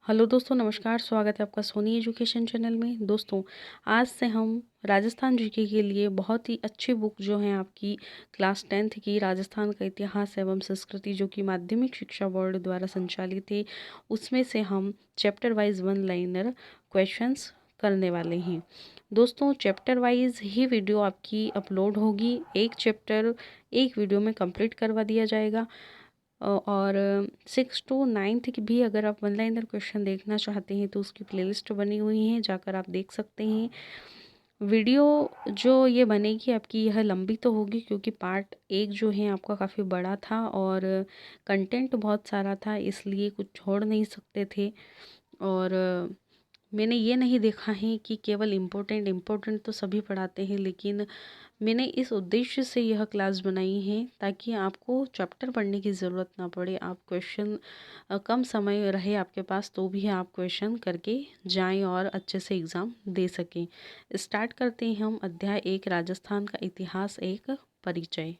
Hello दोस्तों, नमस्कार। स्वागत है आपका सोनी एजुकेशन चैनल में। दोस्तों, आज से हम राजस्थान जीके के लिए बहुत ही अच्छी बुक जो है आपकी क्लास 10th की राजस्थान का इतिहास एवं संस्कृति जो कि माध्यमिक शिक्षा बोर्ड द्वारा संचालित है, उसमें से हम chapter wise one liner questions करने वाले हैं। दोस्तों, चैप्टर वाइज ही वीडियो आपकी अपलोड होगी। एक चैप्टर एक वीडियो में कंप्लीट करवा दिया जाएगा। और 6 to 9 की भी अगर आप वन लाइनर क्वेश्चन देखना चाहते हैं तो उसकी प्लेलिस्ट बनी हुई है, जाकर आप देख सकते हैं। वीडियो जो ये बनेगी आपकी, यह लंबी तो होगी क्योंकि पार्ट 1 जो है आपका काफ़ी बड़ा था और कंटेंट बहुत सारा था, इसलिए कुछ छोड़ नहीं सकते थे। और मैंने ये नहीं देखा है कि केवल इम्पोर्टेंट तो सभी पढ़ाते हैं, लेकिन मैंने इस उद्देश्य से यह क्लास बनाई है ताकि आपको चैप्टर पढ़ने की ज़रूरत ना पड़े। आप क्वेश्चन कम समय रहे आपके पास तो भी आप क्वेश्चन करके जाएं और अच्छे से एग्ज़ाम दे सकें। स्टार्ट करते हैं हम अध्याय 1 राजस्थान का इतिहास, एक परिचय।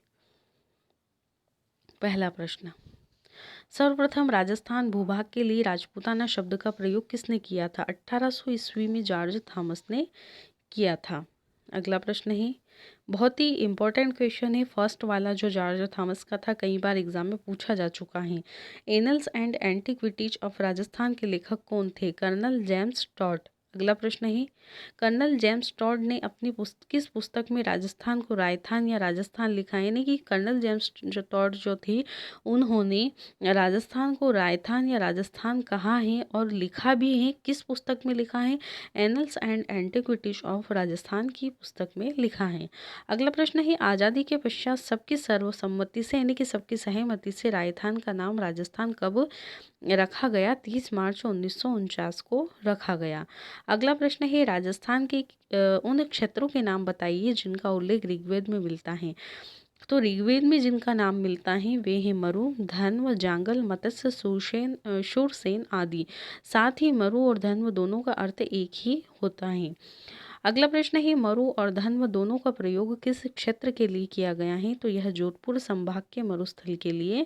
पहला प्रश्न, सर्वप्रथम राजस्थान भूभाग के लिए राजपूताना शब्द का प्रयोग किसने किया था? 1800 ईस्वी में जॉर्ज थॉमस ने किया था। अगला प्रश्न है, बहुत ही इम्पोर्टेंट क्वेश्चन है फर्स्ट वाला जो जॉर्ज थॉमस का था, कई बार एग्जाम में पूछा जा चुका है। Annals and Antiquities of Rajasthan के लेखक कौन थे? Colonel James Tod. अगला प्रश्न है, कर्नल जेम्स टॉड ने अपनी किस पुस्तक में राजस्थान को रायथान या राजस्थान लिखा है? यानी कि कर्नल जेम्स टॉड जो थे उन्होंने राजस्थान को रायथान या राजस्थान कहा है और लिखा भी है। किस पुस्तक में लिखा है? Annals and Antiquities of Rajasthan की पुस्तक में लिखा है। अगला प्रश्न है, आज़ादी के पश्चात सबकी सर्वसम्मति से यानी कि सबकी सहमति से राजस्थान का नाम राजस्थान कब रखा गया? 30 मार्च 1949 को रखा गया। अगला प्रश्न है, राजस्थान के उन क्षेत्रों के नाम बताइए जिनका उल्लेख ऋग्वेद में मिलता है। तो ऋग्वेद में जिनका नाम मिलता है वे हैं मरु, धन्व, जांगल, मत्स्य, शूरसेन आदि। साथ ही मरु और धन्व दोनों का अर्थ एक ही होता है। अगला प्रश्न है, मरु और धन्व दोनों का प्रयोग किस क्षेत्र के लिए किया गया है? तो यह जोधपुर संभाग के मरुस्थल के लिए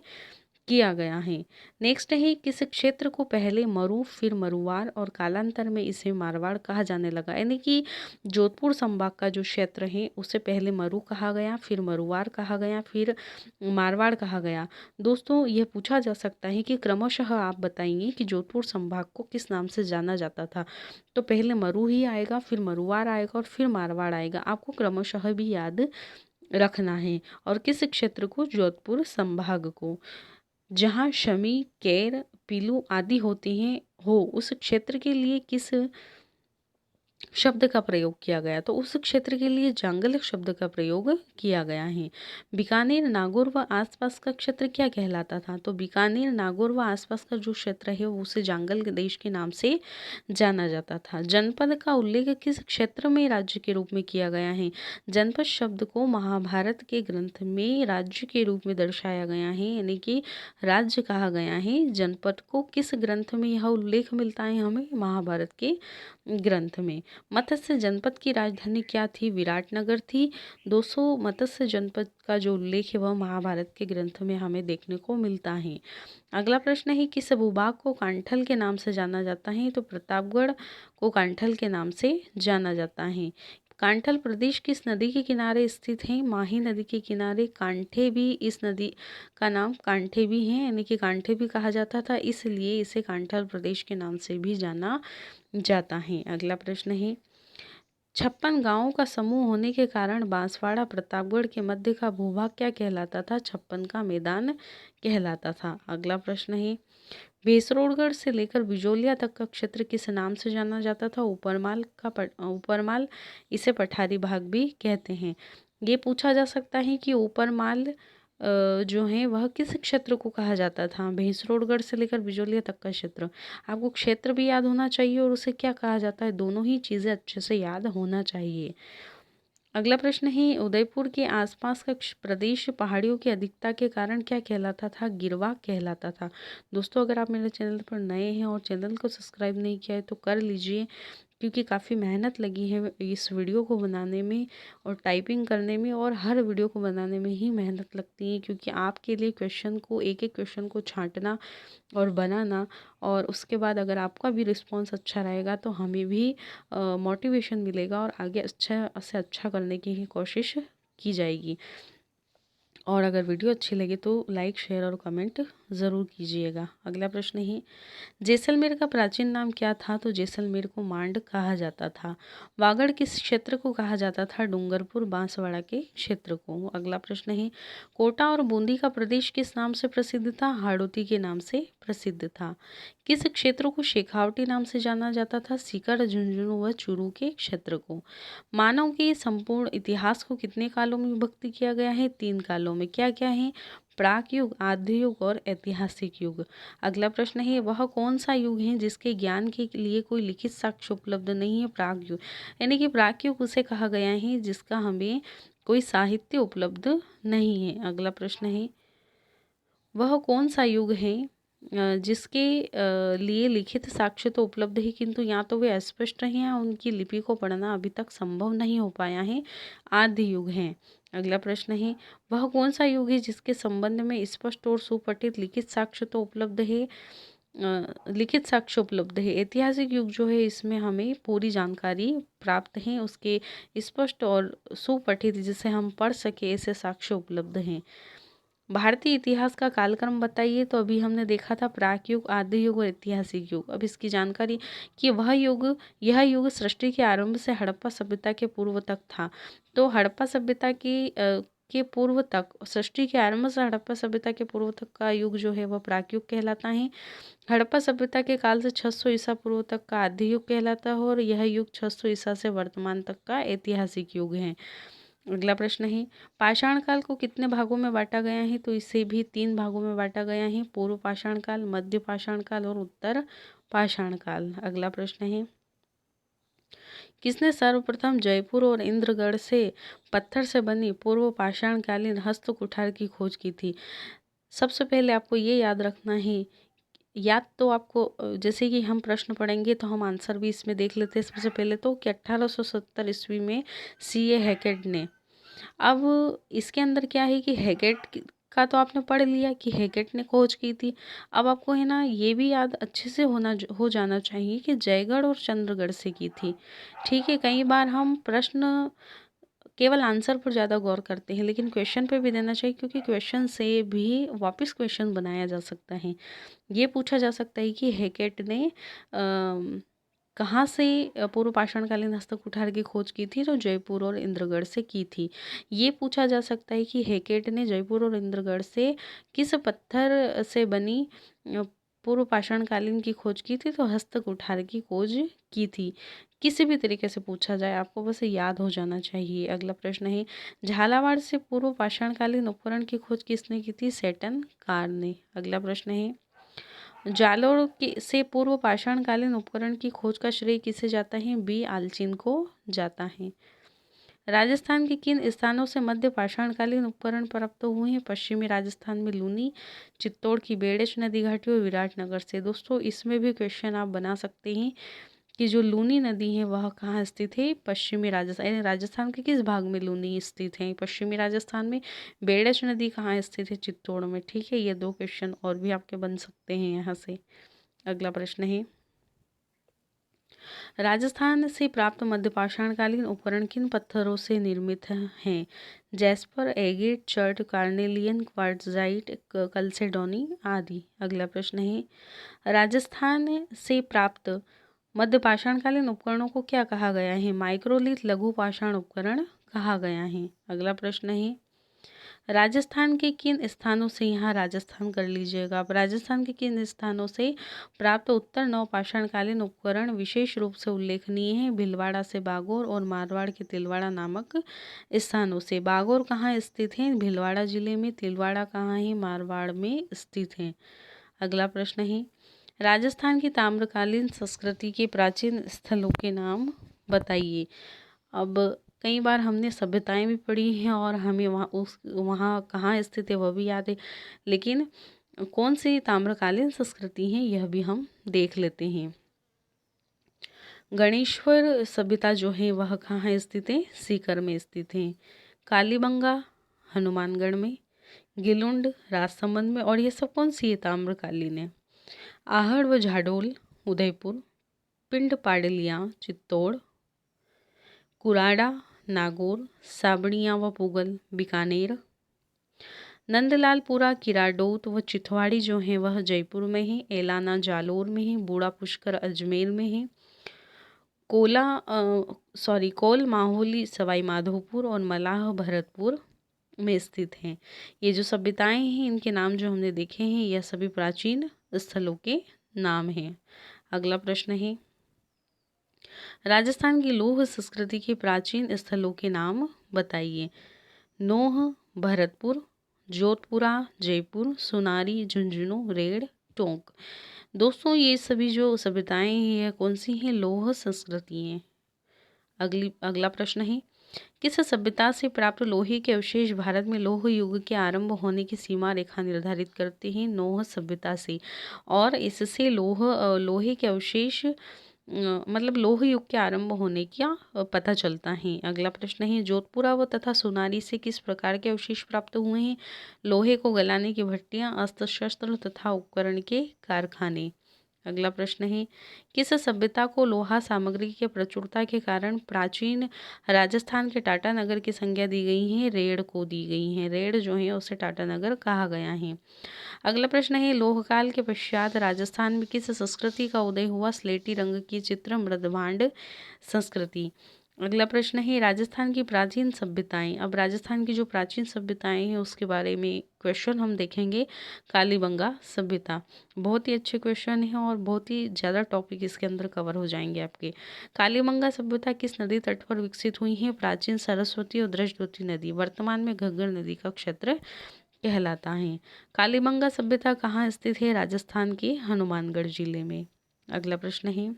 किया गया है। नेक्स्ट है, किस क्षेत्र को पहले मरु फिर मरुवार और कालांतर में इसे मारवाड़ कहा जाने लगा? यानी कि जोधपुर संभाग का जो क्षेत्र है उसे पहले मरु कहा गया, फिर मरुवार कहा गया, फिर मारवाड़ कहा गया। दोस्तों, यह पूछा जा सकता है कि क्रमशः आप बताइए कि जोधपुर संभाग को किस नाम से जाना जाता था? तो पहले मरु ही आएगा, फिर मरुवार आएगा और फिर मारवाड़ आएगा। आपको क्रमशः भी याद रखना है। और किस क्षेत्र को? जोधपुर संभाग को। जहाँ शमी, केर, पीलू आदि होते हैं उस क्षेत्र के लिए किस शब्द का प्रयोग किया गया? तो उस क्षेत्र के लिए जांगल शब्द का प्रयोग किया गया है। बीकानेर, नागौर व आसपास का क्षेत्र क्या कहलाता था? तो बीकानेर, नागौर व आसपास का जो क्षेत्र है उसे जांगल देश के नाम से जाना जाता था। जनपद का उल्लेख किस क्षेत्र में राज्य के रूप में किया गया है? जनपद शब्द को महाभारत के ग्रंथ में राज्य के रूप में दर्शाया गया है, यानी कि राज्य कहा गया है। जनपद को किस ग्रंथ में यह उल्लेख मिलता है हमें? महाभारत के ग्रंथ में। मत्स्य जनपद की राजधानी क्या थी? विराटनगर थी। 200 मत्स्य जनपद का जो उल्लेख है वह महाभारत के ग्रंथ में हमें देखने को मिलता है। अगला प्रश्न है, किस भूभाग को कांठल के नाम से जाना जाता है? तो प्रतापगढ़ को कांठल के नाम से जाना जाता है। कांठल प्रदेश किस नदी के किनारे स्थित है? माही नदी के किनारे। कांठे भी, इस नदी का नाम कांठे भी है, यानी कि कांठे भी कहा जाता था, इसलिए इसे कांठल प्रदेश के नाम से भी जाना जाता है। अगला प्रश्न है, 56 गांवों का समूह होने के कारण बांसवाड़ा प्रतापगढ़ के मध्य का भूभाग क्या कहलाता था? 56 का मैदान कहलाता था। अगला प्रश्न है, भेसरोडगढ़ से लेकर बिजोलिया तक का क्षेत्र किस नाम से जाना जाता था? ऊपरमाल, इसे पठारी भाग भी कहते हैं। ये पूछा जा सकता है कि ऊपरमाल जो है वह किस क्षेत्र को कहा जाता था? भेसरोडगढ़ से लेकर बिजोलिया तक का क्षेत्र। आपको क्षेत्र भी याद होना चाहिए और उसे क्या कहा जाता है, दोनों ही चीज़ें अच्छे से याद होना चाहिए। अगला प्रश्न है, उदयपुर के आसपास का प्रदेश पहाड़ियों की अधिकता के कारण क्या कहलाता था? गिरवा कहलाता था। दोस्तों, अगर आप मेरे चैनल पर नए हैं और चैनल को सब्सक्राइब नहीं किया है तो कर लीजिए, क्योंकि काफ़ी मेहनत लगी है इस वीडियो को बनाने में और टाइपिंग करने में, और हर वीडियो को बनाने में ही मेहनत लगती है, क्योंकि आपके लिए क्वेश्चन को, एक एक क्वेश्चन को छांटना और बनाना, और उसके बाद अगर आपका भी रिस्पॉन्स अच्छा रहेगा तो हमें भी मोटिवेशन मिलेगा और आगे अच्छा से अच्छा करने की ही कोशिश की जाएगी। और अगर वीडियो अच्छी लगे तो लाइक, शेयर और कमेंट ज़रूर कीजिएगा। अगला प्रश्न है, जैसलमेर का प्राचीन नाम क्या था? तो जैसलमेर को मांड कहा जाता था। वागड़ किस क्षेत्र को कहा जाता था? डूंगरपुर बांसवाड़ा के क्षेत्र को। अगला प्रश्न है, कोटा और बूंदी का प्रदेश किस नाम से प्रसिद्ध था? हाड़ौती के नाम से प्रसिद्ध था। किस क्षेत्र को शेखावटी नाम से जाना जाता था? सीकर, झुंझुनू व चूरू के क्षेत्र को। मानव के संपूर्ण इतिहास को कितने कालों में विभक्त किया गया है? 3 कालों में। क्या क्या है? प्राक युग, आद्य युग और ऐतिहासिक युग। अगला प्रश्न है, वह कौन सा युग है जिसके ज्ञान के लिए कोई लिखित साक्ष्य उपलब्ध नहीं है? प्राक युग। यानी कि प्राक युग उसे कहा गया है जिसका हमें कोई साहित्य उपलब्ध नहीं है। अगला प्रश्न है, वह कौन सा युग है जिसके लिए लिखित साक्ष्य तो उपलब्ध है, किंतु या तो वे अस्पष्ट हैं या उनकी लिपि को पढ़ना अभी तक संभव नहीं हो पाया है? आदि युग है। अगला प्रश्न है, वह कौन सा युग है जिसके संबंध में स्पष्ट और सुपठित लिखित साक्ष्य तो उपलब्ध है? लिखित साक्ष्य उपलब्ध है। ऐतिहासिक युग जो है, इसमें हमें पूरी जानकारी प्राप्त है, उसके स्पष्ट और सुपठित जिसे हम पढ़ सके ऐसे साक्ष्य उपलब्ध हैं। भारतीय इतिहास का कालक्रम बताइए। तो अभी हमने देखा था प्राक युग, आदि युग और ऐतिहासिक युग। अब इसकी जानकारी कि यह युग सृष्टि के आरंभ से हड़प्पा सभ्यता के पूर्व तक था। तो हड़प्पा सभ्यता के पूर्व तक, सृष्टि के आरंभ से हड़प्पा सभ्यता के पूर्व तक का युग जो है वह प्राक युग कहलाता है। हड़प्पा सभ्यता के काल से 600 ईसा पूर्व तक का आदि युग कहलाता है, और यह युग 600 ईसा से वर्तमान तक का ऐतिहासिक युग है। अगला प्रश्न है, पाषाण काल को कितने भागों में बांटा गया है? तो इसे भी 3 भागों में बांटा गया है। पूर्व पाषाण काल, मध्य पाषाण काल और उत्तर पाषाण काल। अगला प्रश्न है, किसने सर्वप्रथम जयपुर और इंद्रगढ़ से पत्थर से बनी पूर्व पाषाणकालीन हस्त कुठार की खोज की थी? सबसे पहले आपको ये याद रखना है, याद तो आपको जैसे कि हम प्रश्न पढ़ेंगे तो हम आंसर भी इसमें देख लेते हैं। सबसे पहले तो कि 1870 ईस्वी में C.A. हैकेट ने, अब इसके अंदर क्या है कि का तो आपने पढ़ लिया कि हैकेट ने खोज की थी। अब आपको है ना ये भी याद अच्छे से हो जाना चाहिए कि जयगढ़ और चंद्रगढ़ से की थी। ठीक है, कई बार हम प्रश्न केवल आंसर पर ज़्यादा गौर करते हैं, लेकिन क्वेश्चन पे भी देना चाहिए, क्योंकि क्वेश्चन से भी वापस क्वेश्चन बनाया जा सकता है। ये पूछा जा सकता है कि हैकेट ने कहाँ से पूर्व पाषाणकालीन हस्तक कुठार की खोज की थी? तो जयपुर और इंद्रगढ़ से की थी। ये पूछा जा सकता है कि हैकेट ने जयपुर और इंद्रगढ़ से किस पत्थर से बनी पूर्व पाषाणकालीन की खोज की थी? तो हस्त कुठार की खोज की थी। किसी भी तरीके से पूछा जाए, आपको बस याद हो जाना चाहिए। अगला प्रश्न है, झालावाड़ से पूर्व पाषाणकालीन उपकरण की खोज किसने की थी? सेटन कार ने। अगला प्रश्न है, जालोर से पूर्व पाषाणकालीन उपकरण की खोज का श्रेय किसे जाता है? बी आलचिन को जाता है। राजस्थान के किन स्थानों से मध्य पाषाणकालीन उपकरण प्राप्त हुए हैं? पश्चिमी राजस्थान में लूनी, चित्तौड़ की बेड़च नदी घाटी और विराटनगर से। दोस्तों इसमें भी क्वेश्चन आप बना सकते हैं कि जो लूनी नदी है वह कहाँ स्थित है? पश्चिमी राजस्थान, यानी राजस्थान के किस भाग में लूनी स्थित है? पश्चिमी राजस्थान में। बेड़च नदी कहाँ स्थित है? चित्तौड़ में। ठीक है, ये 2 क्वेश्चन और भी आपके बन सकते हैं यहाँ से। अगला प्रश्न है, राजस्थान से प्राप्त मध्य पाषाणकालीन उपकरण किन पत्थरों से निर्मित हैं? Jasper, agate, chert, carnelian, quartzite, chalcedony आदि। अगला प्रश्न है, राजस्थान से प्राप्त मध्य पाषाणकालीन उपकरणों को क्या कहा गया है? माइक्रोलिथ, लघु पाषाण उपकरण कहा गया है। अगला प्रश्न है, राजस्थान के किन स्थानों से, यहाँ राजस्थान कर लीजिएगा आप, राजस्थान के किन स्थानों से प्राप्त उत्तर नवपाषाणकालीन उपकरण विशेष रूप से उल्लेखनीय है? भीलवाड़ा से बागौर और मारवाड़ के तिलवाड़ा नामक स्थानों से। बागौर कहाँ स्थित है? भीलवाड़ा जिले में। तिलवाड़ा कहाँ है? मारवाड़ में स्थित है। अगला प्रश्न है, राजस्थान की ताम्रकालीन संस्कृति के प्राचीन स्थलों के नाम बताइए। अब कई बार हमने सभ्यताएं भी पढ़ी हैं और हमें वहाँ कहाँ स्थित है वह भी याद है, लेकिन कौन सी ताम्रकालीन संस्कृति है यह भी हम देख लेते हैं। गणेश्वर सभ्यता जो है वह कहाँ स्थित है? सीकर में स्थित है। कालीबंगा हनुमानगढ़ में, गिलुंड राजसमंद में, और ये सब कौन सी है? ताम्रकालीन है। आहड़ व झाडोल उदयपुर, पिंड पाडलिया चित्तौड़, कुराड़ा नागौर, साबड़ियाँ व पुगल बीकानेर, नंदलालपुरा किराडोत व चिथवाड़ी जो है वह जयपुर में है। एलाना जालोर में है। बूढ़ा पुष्कर अजमेर में है। कोल माहौली सवाई माधोपुर और मलाह भरतपुर में स्थित हैं। ये जो सभ्यताएं हैं इनके नाम जो हमने देखे हैं यह सभी प्राचीन स्थलों के नाम हैं। अगला प्रश्न है, राजस्थान की लौह संस्कृति के प्राचीन स्थलों के नाम बताइए। नोह, भरतपुर, जोधपुरा, जयपुर, सुनारी, झुंझुनू, रेड़, टोंक। दोस्तों ये सभी जो सभ्यताएं हैं यह कौन सी हैं? लौह संस्कृति हैं। अगला प्रश्न है, किस सभ्यता से प्राप्त लोहे के अवशेष भारत में लौह युग के आरंभ होने की सीमा रेखा निर्धारित करते हैं? नौह सभ्यता से। और इससे लोहे के अवशेष मतलब लौह युग के आरंभ होने का पता चलता है। अगला प्रश्न है, जोधपुरा व तथा सोनारी से किस प्रकार के अवशेष प्राप्त हुए हैं? लोहे को गलाने की भट्टियां, अस्त्र शस्त्र तथा उपकरण के कारखाने। अगला प्रश्न है, किस सभ्यता को लोहा सामग्री के प्रचुरता के कारण प्राचीन राजस्थान के टाटा नगर की संज्ञा दी गई है? रेड़ को दी गई है। रेड़ जो है उसे टाटा नगर कहा गया है। अगला प्रश्न है, लोहकाल के पश्चात राजस्थान में किस संस्कृति का उदय हुआ? स्लेटी रंग की चित्र मृदभांड संस्कृति। अगला प्रश्न है, राजस्थान की प्राचीन सभ्यताएं। अब राजस्थान की जो प्राचीन सभ्यताएं हैं उसके बारे में क्वेश्चन हम देखेंगे। कालीबंगा सभ्यता, बहुत ही अच्छे क्वेश्चन हैं और बहुत ही ज़्यादा टॉपिक इसके अंदर कवर हो जाएंगे आपके। कालीबंगा सभ्यता किस नदी तट पर विकसित हुई है? प्राचीन सरस्वती और दृष्टवती नदी, वर्तमान में घग्गर नदी का क्षेत्र कहलाता है। कालीबंगा सभ्यता कहाँ स्थित है? राजस्थान के हनुमानगढ़ जिले में। अगला प्रश्न है,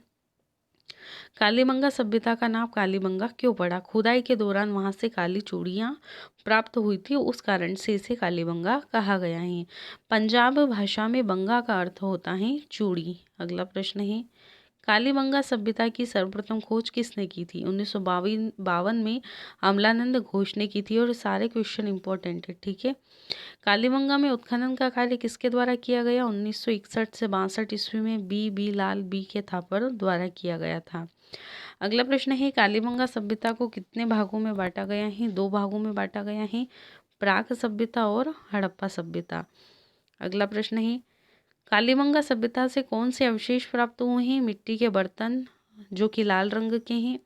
कालीबंगा सभ्यता का नाम कालीबंगा क्यों पड़ा? खुदाई के दौरान वहां से काली चूड़ियां प्राप्त हुई थी, उस कारण से इसे कालीबंगा कहा गया है। पंजाब भाषा में बंगा का अर्थ होता है चूड़ी। अगला प्रश्न है, कालीबंगा सभ्यता की सर्वप्रथम खोज किसने की थी? 1952 में अमलानंद घोष ने की थी। और सारे क्वेश्चन इंपॉर्टेंट है, ठीक है। कालीबंगा में उत्खनन का कार्य किसके द्वारा किया गया? 1961 से 62 ईस्वी में बी लाल बी के थापर द्वारा किया गया था। अगला प्रश्न है, कालीबंगा सभ्यता को कितने भागों में बांटा गया है? 2 भागों में बांटा गया है, प्राक सभ्यता और हड़प्पा सभ्यता। अगला प्रश्न है, कालीबंगा सभ्यता से कौन से अवशेष प्राप्त हुए हैं? मिट्टी के बर्तन जो कि लाल रंग के हैं,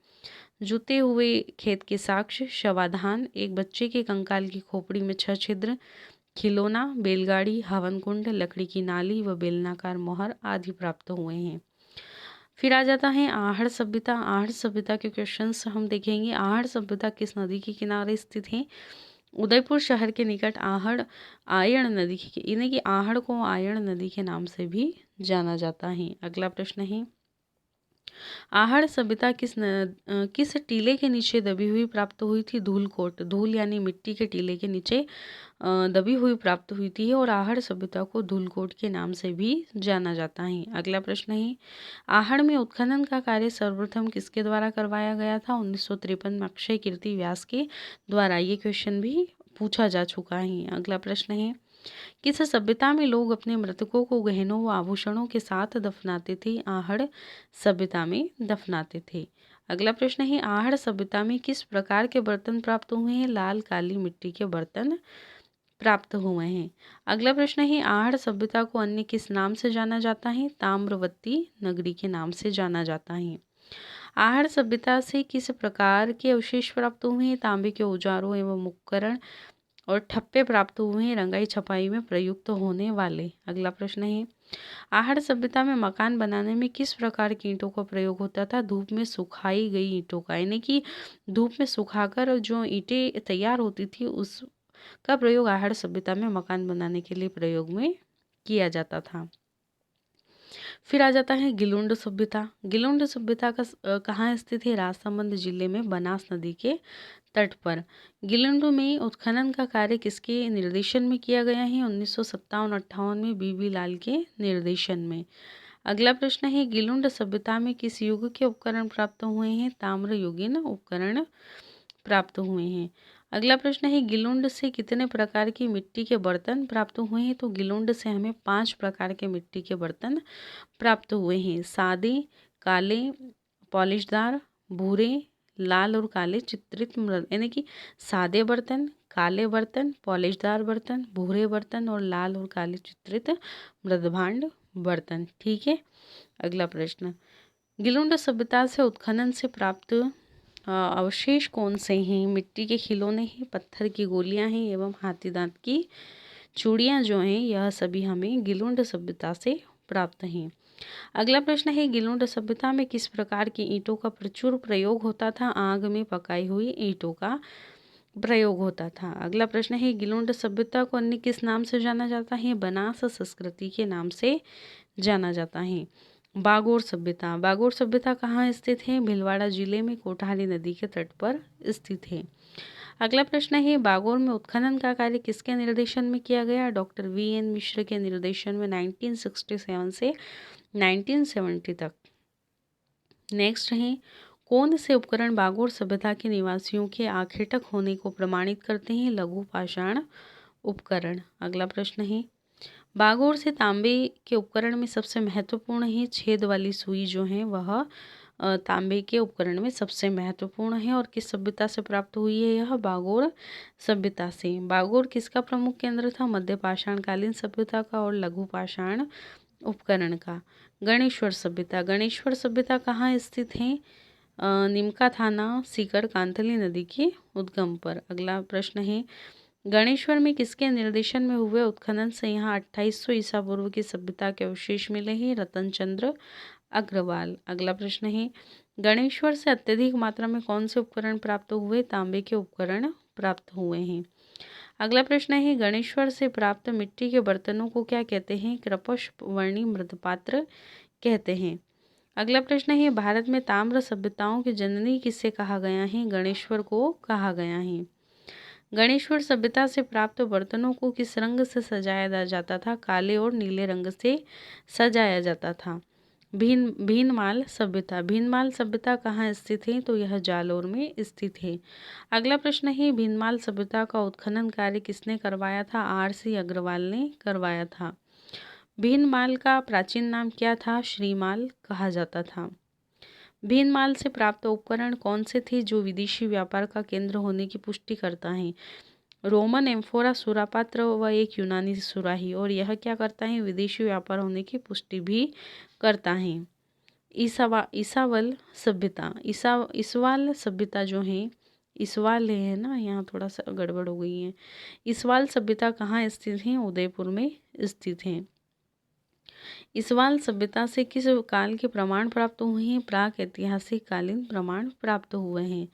जुते हुए खेत के साक्ष्य, शवाधान, एक बच्चे के कंकाल की खोपड़ी में 6 छिद्र, खिलौना, बैलगाड़ी, हवन कुंड, लकड़ी की नाली व बेलनाकार मोहर आदि प्राप्त हुए हैं। फिर आ जाता है आहड़ सभ्यता। आहड़ सभ्यता के क्वेश्चंस हम देखेंगे। आहड़ सभ्यता किस नदी के किनारे स्थित है? उदयपुर शहर के निकट आहड़ आयण नदी के, यानी कि आहड़ को आयण नदी के नाम से भी जाना जाता है। अगला प्रश्न है, आहड़ सभ्यता किस टीले के नीचे दबी हुई प्राप्त हुई थी? धूलकोट, धूल यानी मिट्टी के टीले के नीचे दबी हुई प्राप्त हुई थी और आहड़ सभ्यता को धूलकोट के नाम से भी जाना जाता है। अगला प्रश्न है, आहड़ में उत्खनन का कार्य सर्वप्रथम किसके द्वारा करवाया गया था? 1953 में अक्षय कीर्ति व्यास के द्वारा। ये क्वेश्चन भी पूछा जा चुका है। अगला प्रश्न है, किस सभ्यता में लोग अपने मृतकों को गहनों व आभूषणों के साथ दफनाते थे? आहड़ सभ्यता में दफनाते थे। अगला प्रश्न है, आहड़ सभ्यता में किस प्रकार के बर्तन प्राप्त हुए हैं? लाल काली मिट्टी के बर्तन प्राप्त हुए हैं। अगला प्रश्न है, आहड़ सभ्यता को अन्य किस नाम से जाना जाता है? ताम्रवती नगरी के नाम से जाना जाता है। आहड़ सभ्यता से किस प्रकार के अवशेष प्राप्त हुए हैं? तांबे के औजारों एवं उपकरण और ठप्पे प्राप्त हुए हैं, रंगाई छपाई में प्रयुक्त होने वाले। अगला प्रश्न है, आहड़ सभ्यता में मकान बनाने में किस प्रकार की ईंटों का प्रयोग होता था? धूप में सुखाई गई ईंटों का, यानी कि धूप में सुखाकर जो ईंटें तैयार होती थी उसका प्रयोग आहड़ सभ्यता में मकान बनाने के लिए प्रयोग में किया जाता था। फिर आ जाता है गिलुंड सभ्यता। गिलुंड सभ्यता का कहाँ स्थित है? राजसमंद जिले में बनास नदी के तट पर। गिलुंड में उत्खनन का कार्य किसके निर्देशन में किया गया है? 1957-58 में बी लाल के निर्देशन में। अगला प्रश्न है गिलुंड सभ्यता में किस युग के उपकरण प्राप्त हुए हैं? ताम्र युगीन उपकरण प्राप्त हुए हैं। अगला प्रश्न है गिलुंड से कितने प्रकार की मिट्टी के बर्तन प्राप्त हुए हैं? तो गिलुंड से हमें 5 प्रकार के मिट्टी के बर्तन प्राप्त हुए हैं। सादे, काले, पॉलिशदार, भूरे, लाल और काले चित्रित मृद, यानी कि सादे बर्तन, काले बर्तन, पॉलिशदार बर्तन, भूरे बर्तन और लाल और काले चित्रित मृदभांड बर्तन। ठीक है। अगला प्रश्न, गिलुंड सभ्यता से उत्खनन से प्राप्त अवशेष कौन से हैं? मिट्टी के खिलौने हैं, पत्थर की गोलियां हैं एवं हाथी दांत की चूड़ियां जो हैं, यह सभी हमें गिलुंड सभ्यता से प्राप्त हैं। अगला प्रश्न है गिलुंड सभ्यता में किस प्रकार की ईंटों का प्रचुर प्रयोग होता था? आग में पकाई हुई ईंटों का प्रयोग होता था। अगला प्रश्न है गिलुंड सभ्यता को अन्य किस नाम से जाना जाता है? बनास संस्कृति के नाम से जाना जाता है। बागोर सभ्यता, बागोर सभ्यता कहाँ स्थित है? भीलवाड़ा जिले में कोठारी नदी के तट पर स्थित है। अगला प्रश्न है बागोर में उत्खनन का कार्य किसके निर्देशन में किया गया? Doctor VN. मिश्र के निर्देशन में 1967 से 1970 तक। नेक्स्ट है कौन से उपकरण बागोर सभ्यता के निवासियों के आखेटक होने को प्रमाणित करते हैं? लघु पाषाण उपकरण। अगला प्रश्न है बागोर से तांबे के उपकरण में सबसे महत्वपूर्ण है छेद वाली सुई जो है वह तांबे के उपकरण में सबसे महत्वपूर्ण है और किस सभ्यता से प्राप्त हुई है? यह बागोर सभ्यता से। बागोर किसका प्रमुख केंद्र था? मध्य पाषाण कालीन सभ्यता का और लघु पाषाण उपकरण का। गणेश्वर सभ्यता, गणेश्वर सभ्यता कहाँ स्थित है? निमका थाना, सीकर, कांतली नदी के उद्गम पर। अगला प्रश्न है गणेश्वर में किसके निर्देशन में हुए उत्खनन से यहाँ 2800 ईसा पूर्व की सभ्यता के अवशेष मिले हैं? रतन चंद्र अग्रवाल। अगला प्रश्न है गणेश्वर से अत्यधिक मात्रा में कौन से उपकरण प्राप्त हुए? तांबे के उपकरण प्राप्त हुए हैं। अगला प्रश्न है गणेश्वर से प्राप्त मिट्टी के बर्तनों को क्या कहते हैं? कृपश वर्णी मृदपात्र कहते हैं। अगला प्रश्न है भारत में ताम्र सभ्यताओं की जननी किसे कहा गया है? गणेश्वर को कहा गया है। गणेश्वर सभ्यता से प्राप्त बर्तनों को किस रंग से सजाया जाता था? काले और नीले रंग से सजाया जाता था। भीनमाल सभ्यता, भीनमाल सभ्यता कहाँ स्थित है? तो यह जालौर में स्थित है। अगला प्रश्न है भीनमाल सभ्यता का उत्खनन कार्य किसने करवाया था? R.C. अग्रवाल ने करवाया था। भीनमाल का प्राचीन नाम क्या था? श्रीमाल कहा जाता था। भीनमाल से प्राप्त उपकरण कौन से थे जो विदेशी व्यापार का केंद्र होने की पुष्टि करता है? रोमन एम्फोरा सुरापात्र व एक यूनानी सुराही, और यह क्या करता है? विदेशी व्यापार होने की पुष्टि भी करता है। ईसावल सभ्यता, इसवाल सभ्यता जो है, इसवाल है ना, यहाँ थोड़ा सा गड़बड़ हो गई है। इसवाल सभ्यता कहाँ स्थित है? उदयपुर में स्थित है। इसवाल सभ्यता से किस काल के प्रमाण प्राप्त हुए हैं? प्राक ऐतिहासिक कालीन प्रमाण प्राप्त हुए हैं।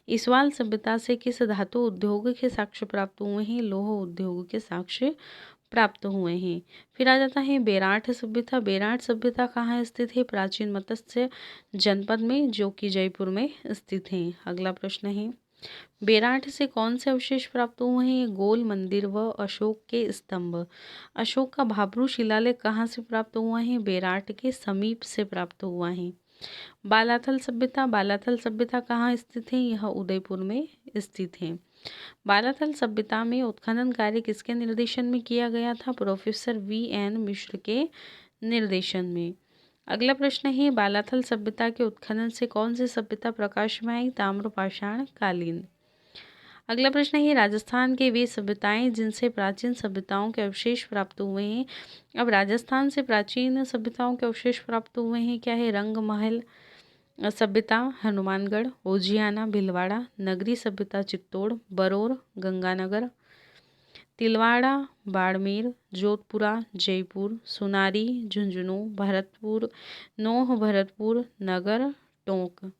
इसवाल सभ्यता से किस धातु उद्योग के साक्ष्य प्राप्त हुए हैं? लौह उद्योग के साक्ष्य प्राप्त हुए हैं। फिर आ जाता है बेराठ सभ्यता, बेराठ सभ्यता कहाँ स्थित है? प्राचीन मत्स्य जनपद में जो कि जयपुर में स्थित है। अगला प्रश्न है बेराठ से कौन से अवशेष प्राप्त हुए हैं? गोल मंदिर व अशोक के स्तंभ। अशोक का भाब्रू शिलालेख कहाँ से प्राप्त हुआ है? बेराठ के समीप से प्राप्त हुआ है। बालाथल सभ्यता, बालाथल सभ्यता कहाँ स्थित है? यह उदयपुर में स्थित है। बालाथल सभ्यता में उत्खनन कार्य किसके निर्देशन में किया गया था? Professor V.N. मिश्र के निर्देशन में। अगला प्रश्न है बालाथल सभ्यता के उत्खनन से कौन सी सभ्यता प्रकाश में आई? ताम्रपाषाण कालीन। अगला प्रश्न है राजस्थान के वे सभ्यताएं जिनसे प्राचीन सभ्यताओं के अवशेष प्राप्त हुए हैं। अब राजस्थान से प्राचीन सभ्यताओं के अवशेष प्राप्त हुए हैं क्या है? रंग महल सभ्यता हनुमानगढ़, ओजियाना भीलवाड़ा, नगरी सभ्यता चित्तौड़, बरौर गंगानगर, तिलवाड़ा बाड़मेर, जोधपुरा जयपुर, सुनारी झुंझुनू, भरतपुर नोह, भरतपुर नगर टोंक।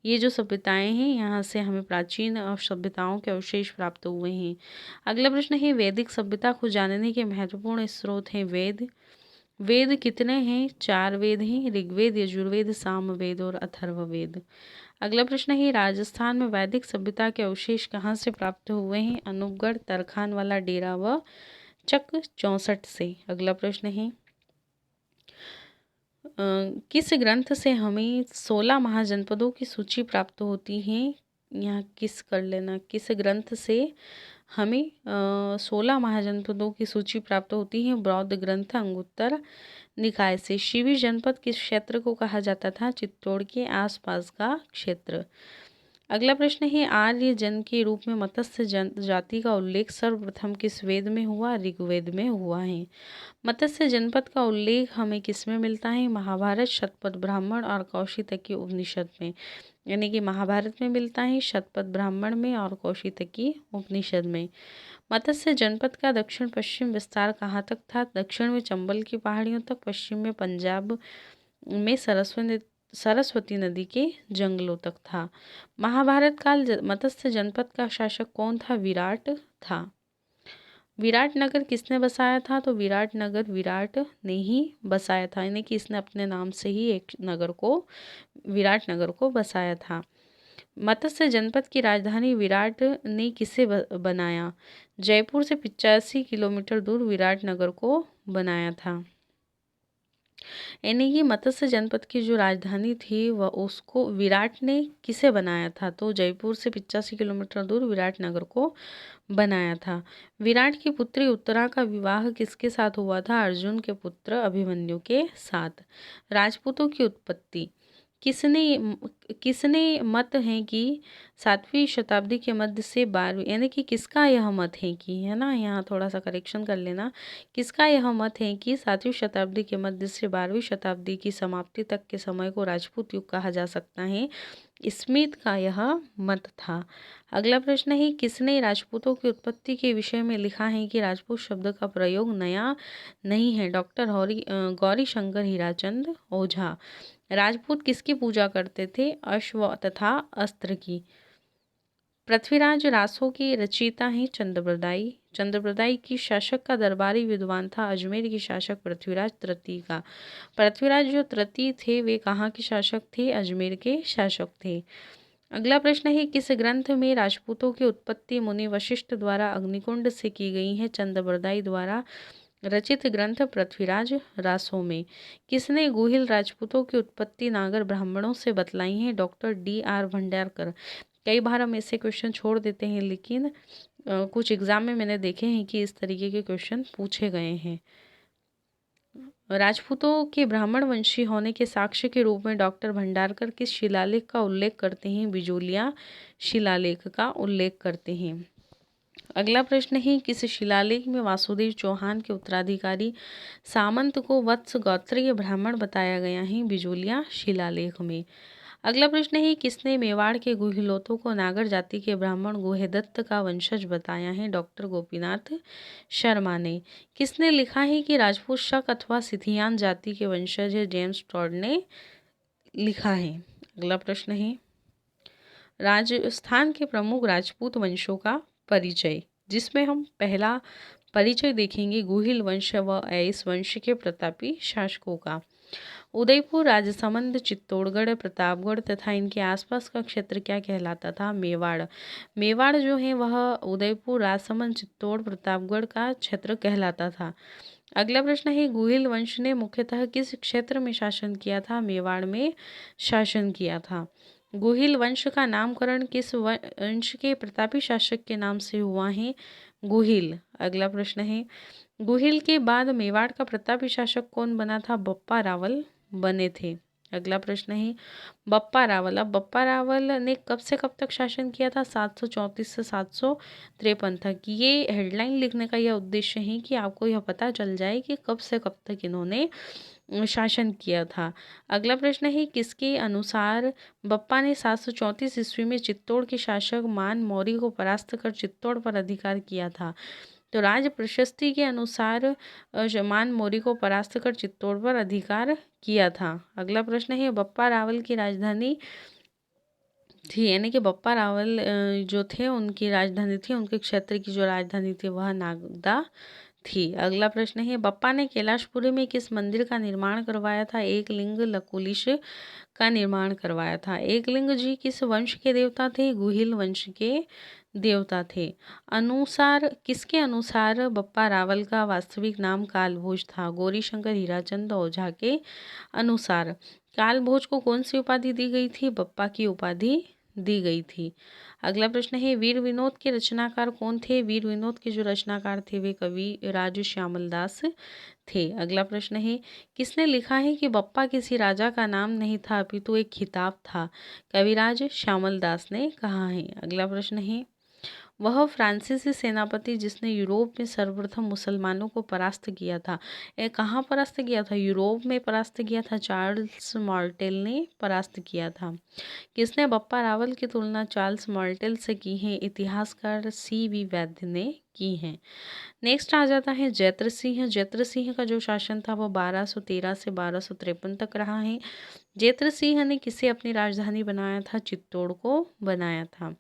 ये जो सभ्यताएं हैं यहाँ से हमें प्राचीन सभ्यताओं के अवशेष प्राप्त हुए हैं। अगला प्रश्न है वैदिक सभ्यता को जानने के महत्वपूर्ण स्रोत हैं। वेद, वेद कितने हैं? 4 वेद हैं, ऋग्वेद, यजुर्वेद, सामवेद और अथर्ववेद। अगला प्रश्न है राजस्थान में वैदिक सभ्यता के अवशेष कहाँ से प्राप्त हुए हैं? अनूपगढ़, तरखान वाला डेरा व चक 64 से। अगला प्रश्न है किस ग्रंथ से हमें 16 महाजनपदों की सूची प्राप्त होती है? यहाँ किस कर लेना, किस ग्रंथ से हमें 16 महाजनपदों की सूची प्राप्त होती है? बौद्ध ग्रंथ अंगुत्तर निकाय से। शिवी जनपद किस क्षेत्र को कहा जाता था? चित्तौड़ के आसपास का क्षेत्र। अगला प्रश्न है, आर्य जन के रूप में मत्स्य जाति का उल्लेख सर्वप्रथम किस वेद में हुआ? ऋग्वेद में हुआ है। मत्स्य जनपद का उल्लेख हमें किस में मिलता है? महाभारत, शतपथ ब्राह्मण और कौशितकी उपनिषद में। यानी कि महाभारत में मिलता है, शतपथ ब्राह्मण में और कौशितकी उपनिषद में। मत्स्य जनपद का दक्षिण पश्चिम विस्तार कहाँ तक था? दक्षिण में चंबल की पहाड़ियों तक, पश्चिम में पंजाब में सरस्वती नदी के जंगलों तक था। महाभारत काल मत्स्य जनपद का शासक कौन था? विराट था। विराट नगर किसने बसाया था? तो विराट नगर विराट ने ही बसाया था, यानी कि इसने अपने नाम से ही एक नगर को, विराट नगर को बसाया था। मत्स्य जनपद की राजधानी विराट ने किसे बनाया? जयपुर से 85 किलोमीटर दूर विराट नगर को बनाया था। यानी कि मत्स्य जनपद की जो राजधानी थी वह उसको विराट ने किसे बनाया था? तो जयपुर से 85 किलोमीटर दूर विराट नगर को बनाया था। विराट की पुत्री उत्तरा का विवाह किसके साथ हुआ था? अर्जुन के पुत्र अभिमन्यु के साथ। राजपूतों की उत्पत्ति किसने मत है कि 7वीं शताब्दी के मध्य से 12वीं, यानी कि किसका यह मत है कि, है ना, यहाँ थोड़ा सा करेक्शन कर लेना, किसका यह मत है कि 7वीं शताब्दी के मध्य से 12वीं शताब्दी की समाप्ति तक के समय को राजपूत युग कहा जा सकता है? स्मिथ का यह मत था। अगला प्रश्न है, किसने राजपूतों की उत्पत्ति के विषय में लिखा है कि राजपूत शब्द का प्रयोग नया नहीं है? डॉक्टर गौरी शंकर हीराचंद ओझा। राजपूत किसकी पूजा करते थे? अश्व तथा अस्त्र की। पृथ्वीराज रासों के रचयिता हैं चंद्रप्रदायी। चंद्रप्रदायी की शासक का दरबारी विद्वान था अजमेर के शासक पृथ्वीराज तृतीय का। पृथ्वीराज जो तृतीय थे वे कहाँ के शासक थे? अजमेर के शासक थे। अगला प्रश्न है, किस ग्रंथ में राजपूतों की उत्पत्ति मुनि वशिष्ठ द्वारा अग्निकुंड से की गई है? चंद्रप्रदायी द्वारा रचित ग्रंथ पृथ्वीराज रासों में। किसने गुहिल राजपूतों की उत्पत्ति नागर ब्राह्मणों से बतलाई है? Doctor D.R. भंडारकर। कई बार हम ऐसे क्वेश्चन छोड़ देते हैं, लेकिन कुछ एग्जाम में मैंने देखे हैं कि इस तरीके के क्वेश्चन पूछे गए हैं। राजपूतों के ब्राह्मण वंशी होने के साक्ष्य के रूप में डॉक्टर भंडारकर किस शिलालेख का उल्लेख करते हैं? बिजोलिया शिलालेख का उल्लेख करते हैं। अगला प्रश्न है, किस शिलालेख में वासुदेव चौहान के उत्तराधिकारी सामंत को वत्स गोत्रीय ब्राह्मण बताया गया है? बिजोलिया शिलालेख में। अगला प्रश्न है, किसने मेवाड़ के गुहिलोतों को नागर जाति के ब्राह्मण गुहेदत्त का वंशज बताया है? डॉक्टर गोपीनाथ शर्मा ने। किसने लिखा है कि राजपूत शक अथवा सिथियान जाति के वंशज है? जेम्स टॉड ने लिखा है। अगला प्रश्न है, राजस्थान के प्रमुख राजपूत वंशों का परिचय, जिसमें हम पहला परिचय देखेंगे गुहिल वंश व ऐस वंश के प्रतापी शासकों का। उदयपुर, राजसमंद, चित्तौड़गढ़, प्रतापगढ़ तथा इनके आसपास का क्षेत्र क्या कहलाता था? मेवाड़। मेवाड़ जो है वह उदयपुर, राजसमंद, चित्तौड़, प्रतापगढ़ का क्षेत्र कहलाता था। अगला प्रश्न है, गुहिल वंश ने मुख्यतः किस क्षेत्र में शासन किया था? मेवाड़ में शासन किया था। गुहिल वंश का नामकरण किस वंश के प्रतापी शासक के नाम से हुआ है? गुहिल। अगला प्रश्न है, गुहिल के बाद मेवाड़ का प्रतापी शासक कौन बना था? बप्पा रावल बने थे। अगला प्रश्न है, बप्पा रावल। अब बप्पा रावल ने कब से कब तक शासन किया था? 734 से 753 तक। ये हेडलाइन लिखने का यह उद्देश्य है कि आपको यह पता चल जाए कि कब से कब तक इन्होंने शासन किया था। अगला प्रश्न है, किसके अनुसार बप्पा ने 734 ईस्वी में चित्तौड़ के शासक मान मौर्य को परास्त कर चित्तौड़ पर अधिकार किया था? तो राज प्रशस्ति के अनुसार मान मौर्य को परास्त कर चित्तौड़ पर अधिकार किया था। अगला प्रश्न है, बप्पा रावल की राजधानी थी, यानी कि बप्पा रावल जो थे उनकी राजधानी थी, उनके क्षेत्र की जो राजधानी थी वह नागदा थी। अगला प्रश्न है, बप्पा ने कैलाशपुरी में किस मंदिर का निर्माण करवाया था? एक लिंग लकुलिश का निर्माण करवाया था। एक लिंग जी किस वंश के देवता थे? गुहिल वंश के देवता थे। अनुसार किसके अनुसार बप्पा रावल का वास्तविक नाम कालभोज था? गौरीशंकर हीराचंद ओझा के अनुसार। कालभोज को कौन सी उपाधि दी गई थी? बप्पा की उपाधि दी गई थी। अगला प्रश्न है, वीर विनोद के रचनाकार कौन थे? वीर विनोद के जो रचनाकार थे वे कवि राजू श्यामल दास थे। अगला प्रश्न है, किसने लिखा है कि बप्पा किसी राजा का नाम नहीं था अपितु एक खिताब था? कविराज श्यामल दास ने कहा है। अगला प्रश्न है, वह फ्रांसीसी सेनापति जिसने यूरोप में सर्वप्रथम मुसलमानों को परास्त किया था। कहाँ परास्त किया था? यूरोप में परास्त किया था। चार्ल्स मार्टेल ने परास्त किया था। किसने बप्पा रावल की तुलना चार्ल्स मार्टेल से की है? इतिहासकार CV वैद्य ने की है। नेक्स्ट आ जाता है जैत्र सिंह। जैत्र सिंह का जो शासन था वो 1213 से 1253 तक रहा है। जैत्र सिंह ने किसे अपनी राजधानी बनाया था? चित्तौड़ को बनाया था।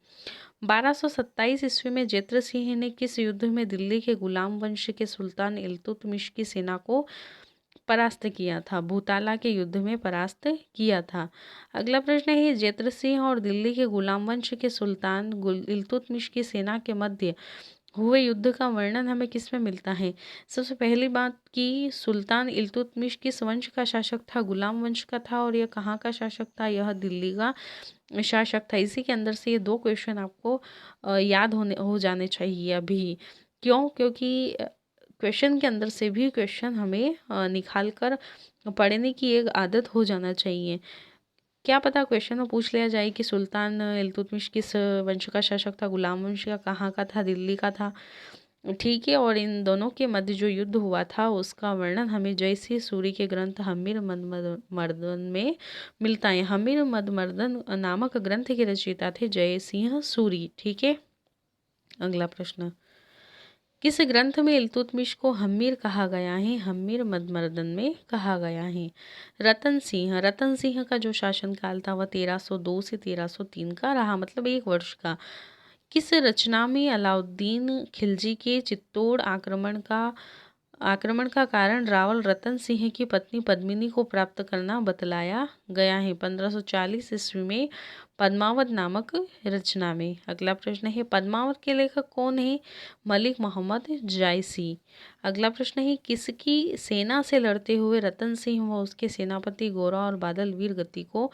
1227 ईस्वी में जैत्र सिंह ने किस युद्ध में दिल्ली के गुलाम वंश के सुल्तान इल्तुतमिश की सेना को परास्त किया था? भूताला के युद्ध में परास्त किया था। अगला प्रश्न है, जैत्र सिंह और दिल्ली के गुलाम वंश के सुल्तान इल्तुतमिश की सेना के मध्य हुए युद्ध का वर्णन हमें किस में मिलता है? सबसे पहली बात कि सुल्तान इल्तुतमिश किस वंश का शासक था? गुलाम वंश का था। और यह कहाँ का शासक था? यह दिल्ली का शासक था। इसी के अंदर से ये 2 क्वेश्चन आपको याद हो जाने चाहिए अभी। क्यों? क्योंकि क्वेश्चन के अंदर से भी क्वेश्चन हमें निकाल कर पढ़ने की एक आदत हो जाना चाहिए। क्या पता क्वेश्चन में पूछ लिया जाए कि सुल्तान इल्तुतमिश किस वंश का शासक था? गुलाम वंश का। कहाँ का था? दिल्ली का था। ठीक है। और इन दोनों के मध्य जो युद्ध हुआ था उसका वर्णन हमें जयसिंह सूरी के ग्रंथ हम्मीर मर्दन में मिलता है। हम्मीर मर्दन नामक ग्रंथ के रचयिता थे जयसिंह सूरी। ठीक है। अगला प्रश्न, किस ग्रंथ में इल्तुतमिश को हम्मीर कहा गया है? हम्मीर मर्दन में कहा गया है। रतन सिंह। रतन सिंह का जो शासनकाल था वह 1302 से 1303 का रहा, मतलब 1 वर्ष का। किस रचना में अलाउद्दीन खिलजी के चित्तौड़ आक्रमण का कारण रावल रतन सिंह की पत्नी पद्मिनी को प्राप्त करना बतलाया गया है? 1540 ईस्वी में पद्मावत नामक रचना में। अगला प्रश्न है, पद्मावत के लेखक कौन है? मलिक मोहम्मद जायसी। अगला प्रश्न है, किसकी सेना से लड़ते हुए रतन सिंह व उसके सेनापति गोरा और बादल वीर गति को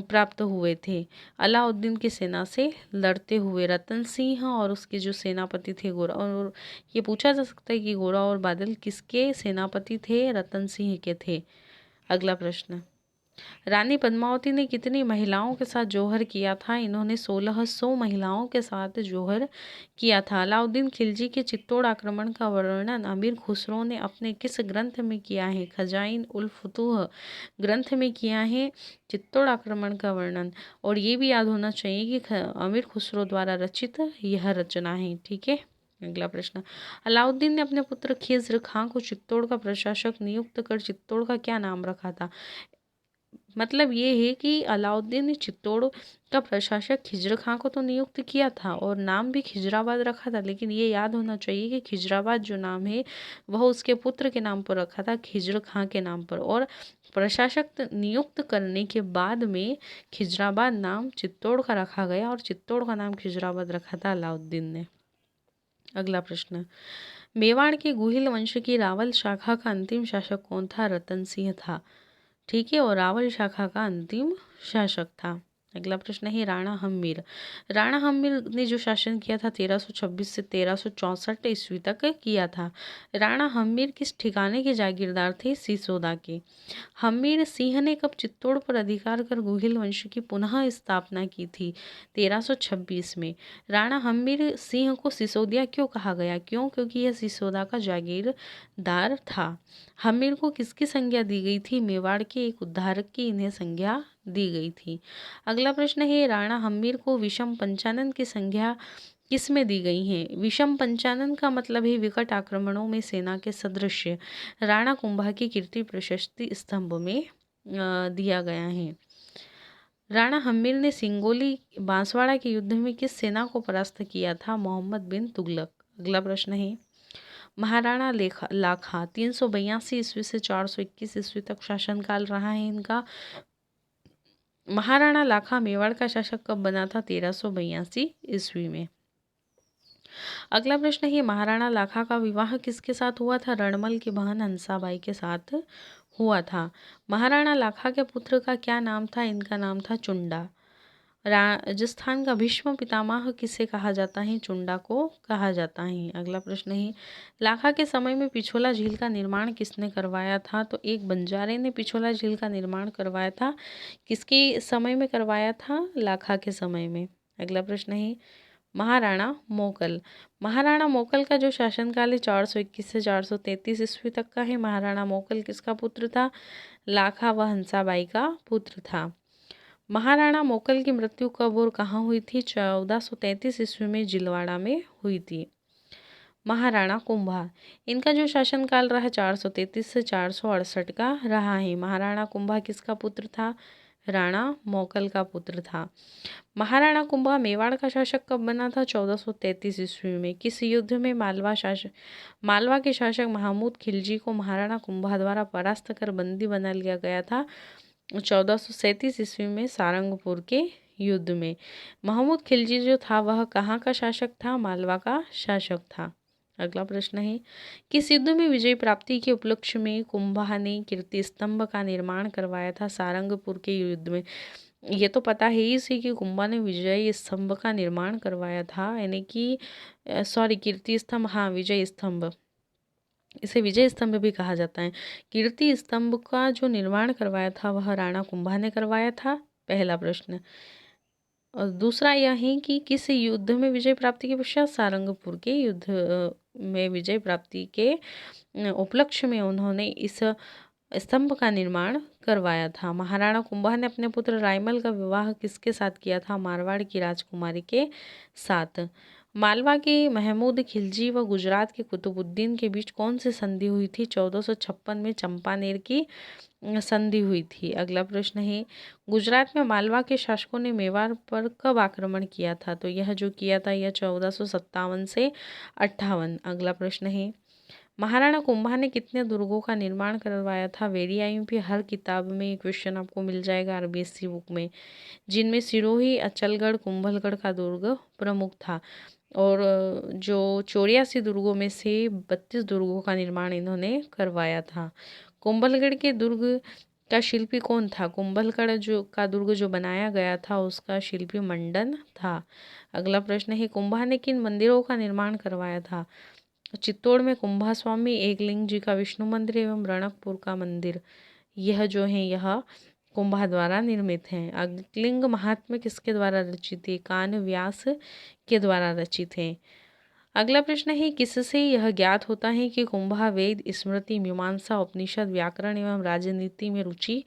प्राप्त हुए थे? अलाउद्दीन की सेना से लड़ते हुए रतन सिंह और उसके जो सेनापति थे गोरा। और ये पूछा जा सकता है कि गोरा और बादल किसके सेनापति थे? रतन सिंह के थे। अगला प्रश्न, रानी पद्मावती ने कितनी महिलाओं के साथ जौहर किया था? इन्होंने 1600 महिलाओं के साथ जौहर किया था। अलाउद्दीन खिलजी के चित्तौड़ आक्रमण का वर्णन अमीर खुसरो ने अपने किस ग्रंथ में किया है? खजाइन उल फुतूह ग्रंथ में किया है चित्तौड़ आक्रमण का वर्णन। और ये भी याद होना चाहिए कि अमीर खुसरो द्वारा रचित यह रचना है। ठीक है। अगला प्रश्न, अलाउद्दीन ने अपने पुत्र खिज्र खां को चित्तौड़ का प्रशासक नियुक्त कर चित्तौड़ का क्या नाम रखा था? मतलब ये है कि अलाउद्दीन ने चित्तौड़ का प्रशासक खिज्र खां को तो नियुक्त किया था और नाम भी खिजराबाद रखा था, लेकिन ये याद होना चाहिए कि खिजराबाद जो नाम है वह उसके पुत्र के नाम पर रखा था, खिज्र खां के नाम पर। और प्रशासक नियुक्त करने के बाद में खिजराबाद नाम चित्तौड़ का रखा गया और चित्तौड़ का नाम खिजराबाद रखा था अलाउद्दीन ने। अगला प्रश्न, मेवाड़ के गुहिल वंश की रावल शाखा का अंतिम शासक कौन था? रतन सिंह था। ठीक है। और रावल शाखा का अंतिम शासक था। अगला प्रश्न है, राणा हम्मीर। राणा हम्मीर ने जो शासन किया था 1326 से 1364 ईस्वी तक किया था। राणा हम्मीर किस ठिकाने के जागीरदार थे? सिसोदा के। हम्मीर सिंह ने कब चित्तौड़ पर अधिकार कर गुहिल वंश की पुनः स्थापना की थी? 1326 में। राणा हम्मीर सिंह को सिसोदिया क्यों कहा गया? क्यों? क्योंकि यह सिसोदा का जागीरदार था। हम्मीर को किसकी संज्ञा दी गई थी? मेवाड़ के एक उद्धारक की इन्हें संज्ञा दी गई थी। अगला प्रश्न है, राणा हम्मीर को विषम पंचानन की संज्ञा किस में दी गई है? विषम पंचानन का मतलब है विकट आक्रमणों में सेना के सदृश्य। राणा कुंभा की कीर्ति प्रशस्ति स्तंभ में दिया गया है। राणा हम्मीर ने सिंगोली बांसवाड़ा के युद्ध में किस सेना को परास्त किया था? मोहम्मद बिन तुगलक। अगला प्रश्न है, महाराणा लाखा 382 ईस्वी से 421 ईस्वी तक शासनकाल रहा है इनका। महाराणा लाखा मेवाड़ का शासक कब बना था? 1382 ईस्वी में। अगला प्रश्न है, महाराणा लाखा का विवाह किसके साथ हुआ था? रणमल की बहन हंसाबाई के साथ हुआ था। महाराणा लाखा के पुत्र का क्या नाम था? इनका नाम था चुंडा। राजस्थान का भीष्म पितामह किसे कहा जाता है? चुंडा को कहा जाता है। अगला प्रश्न है, लाखा के समय में पिछोला झील का निर्माण किसने करवाया था? तो एक बंजारे ने पिछोला झील का निर्माण करवाया था। किसके समय में करवाया था? लाखा के समय में। अगला प्रश्न है, महाराणा मोकल। महाराणा मोकल का जो शासनकाल है 421 से 433 ईस्वी तक का है। महाराणा मोकल किसका पुत्र था? लाखा व हंसाबाई का पुत्र था। महाराणा मोकल की मृत्यु कब और कहाँ हुई थी? 1433 ईस्वी में जिलवाड़ा में हुई थी। महाराणा कुंभा, इनका जो शासनकाल रहा 433 से 468 का रहा है। महाराणा कुंभा किसका पुत्र था? राणा मोकल का पुत्र था। महाराणा कुंभा मेवाड़ का शासक कब बना था? 1433 ईस्वी में। किस युद्ध में मालवा के शासक महमूद खिलजी को महाराणा कुंभा द्वारा परास्त कर बंदी बना लिया गया था? 1437 ईस्वी में सारंगपुर के युद्ध में। महमूद खिलजी जो था वह कहाँ का शासक था? मालवा का शासक था। अगला प्रश्न है, किस युद्ध में विजय प्राप्ति के उपलक्ष्य में कुंभा ने कीर्ति स्तंभ का निर्माण करवाया था? सारंगपुर के युद्ध में। ये तो पता है ही इसी कि कुंभा ने विजय स्तंभ का निर्माण करवाया था, यानी कि कीर्ति स्तंभ, हाँ विजय स्तंभ, इसे विजय स्तंभ भी कहा जाता है। कीर्ति स्तंभ का जो निर्माण करवाया था वह राणा कुंभा ने करवाया था। पहला प्रश्न। और दूसरा यह है कि किस युद्ध में विजय प्राप्ति के पश्चात? सारंगपुर के युद्ध में विजय प्राप्ति के उपलक्ष्य में उन्होंने इस स्तंभ का निर्माण करवाया था। महाराणा कुंभा ने अपने पुत्र रायमल का विवाह किसके साथ किया था? मारवाड़ की राजकुमारी के साथ। मालवा के महमूद खिलजी व गुजरात के कुतुबुद्दीन के बीच कौन सी संधि हुई थी? 1456 में चंपानेर की संधि हुई थी। अगला प्रश्न है, गुजरात में मालवा के शासकों ने मेवाड़ पर कब आक्रमण किया था? तो यह जो किया था यह 1457 से 58। अगला प्रश्न है, महाराणा कुंभा ने कितने दुर्गों का निर्माण करवाया था? वेरी आईएमपी हर किताब में ये क्वेश्चन आपको मिल जाएगा आरबीएससी बुक में, जिनमें सिरोही, अचलगढ़, कुंभलगढ़ का दुर्ग प्रमुख था। और जो 84 दुर्गों में से 32 दुर्गों का निर्माण इन्होंने करवाया था। कुंभलगढ़ के दुर्ग का शिल्पी कौन था? कुंभलगढ़ का दुर्ग जो बनाया गया था उसका शिल्पी मंडन था। अगला प्रश्न है, कुंभा ने किन मंदिरों का निर्माण करवाया था? चित्तौड़ में कुंभा स्वामी, एकलिंग जी का विष्णु मंदिर एवं रणकपुर का मंदिर, यह जो है यह कुंभा द्वारा निर्मित हैं। अग्निलिंग महात्म्य किसके द्वारा रचित है? कान व्यास के द्वारा रचित है। अगला प्रश्न है, किससे यह ज्ञात होता है कि कुंभा वेद, स्मृति, मीमांसा, उपनिषद, व्याकरण एवं राजनीति में रुचि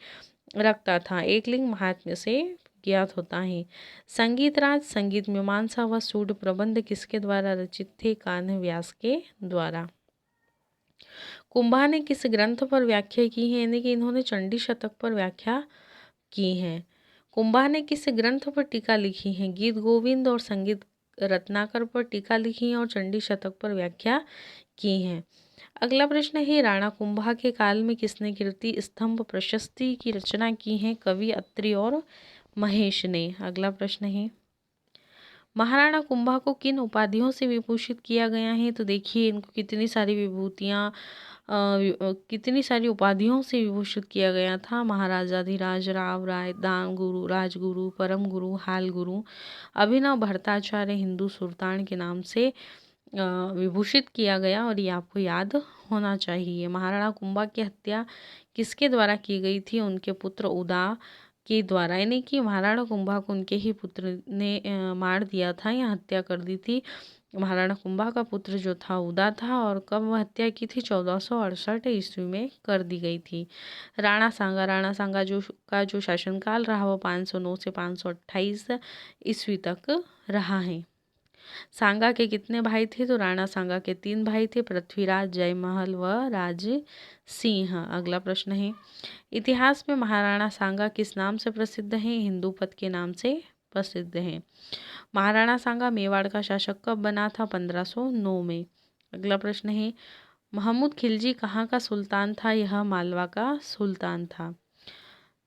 रखता था? एकलिंग महात्म्य से ज्ञात होता है। संगीत राज, संगीत मीमांसा व सूड प्रबंध किसके द्वारा रचित थे? कान्ह व्यास के द्वारा। कुंभा ने किस ग्रंथ पर व्याख्या की है? यानी कि इन्होंने चंडी शतक पर व्याख्या की है। कुंभा ने किस ग्रंथ पर टीका लिखी है? गीत गोविंद और संगीत रत्नाकर पर टीका लिखी है और चंडी शतक पर व्याख्या की है। अगला प्रश्न है, राणा कुंभा के काल में किसने कीर्ति स्तंभ प्रशस्ति की रचना की है? कवि अत्रि और महेश ने। अगला प्रश्न है, महाराणा कुंभा को किन उपाधियों से विभूषित किया गया है? तो देखिए इनको कितनी सारी विभूतियाँ कितनी सारी उपाधियों से विभूषित किया गया था। महाराजाधिराज, राव राय, दान गुरु, राजगुरु, परम गुरु, हाल गुरु, अभिनव भट्टाचार्य, हिंदू सुल्तान के नाम से विभूषित किया गया और ये आपको याद होना चाहिए। महाराणा कुंभा की हत्या किसके द्वारा की गई थी? उनके पुत्र उदा के द्वारा, यानी कि महाराणा कुंभा को उनके ही पुत्र ने मार दिया था या हत्या कर दी थी। महाराणा कुंभा का पुत्र जो था उदा था और कब वह हत्या की थी? 1468 ईस्वी में कर दी गई थी। राणा सांगा जो शासनकाल रहा वो 509 से 528 ईस्वी तक रहा है। सांगा के कितने भाई थे? तो राणा सांगा के 3 भाई थे, पृथ्वीराज, जयमहल व राज सिंह। अगला प्रश्न है, इतिहास में महाराणा सांगा किस नाम से प्रसिद्ध हैं? हिंदू पद के नाम से प्रसिद्ध हैं। महाराणा सांगा मेवाड़ का शासक कब बना था? 1509 में। अगला प्रश्न है, महमूद खिलजी कहाँ का सुल्तान था? यह मालवा का सुल्तान था।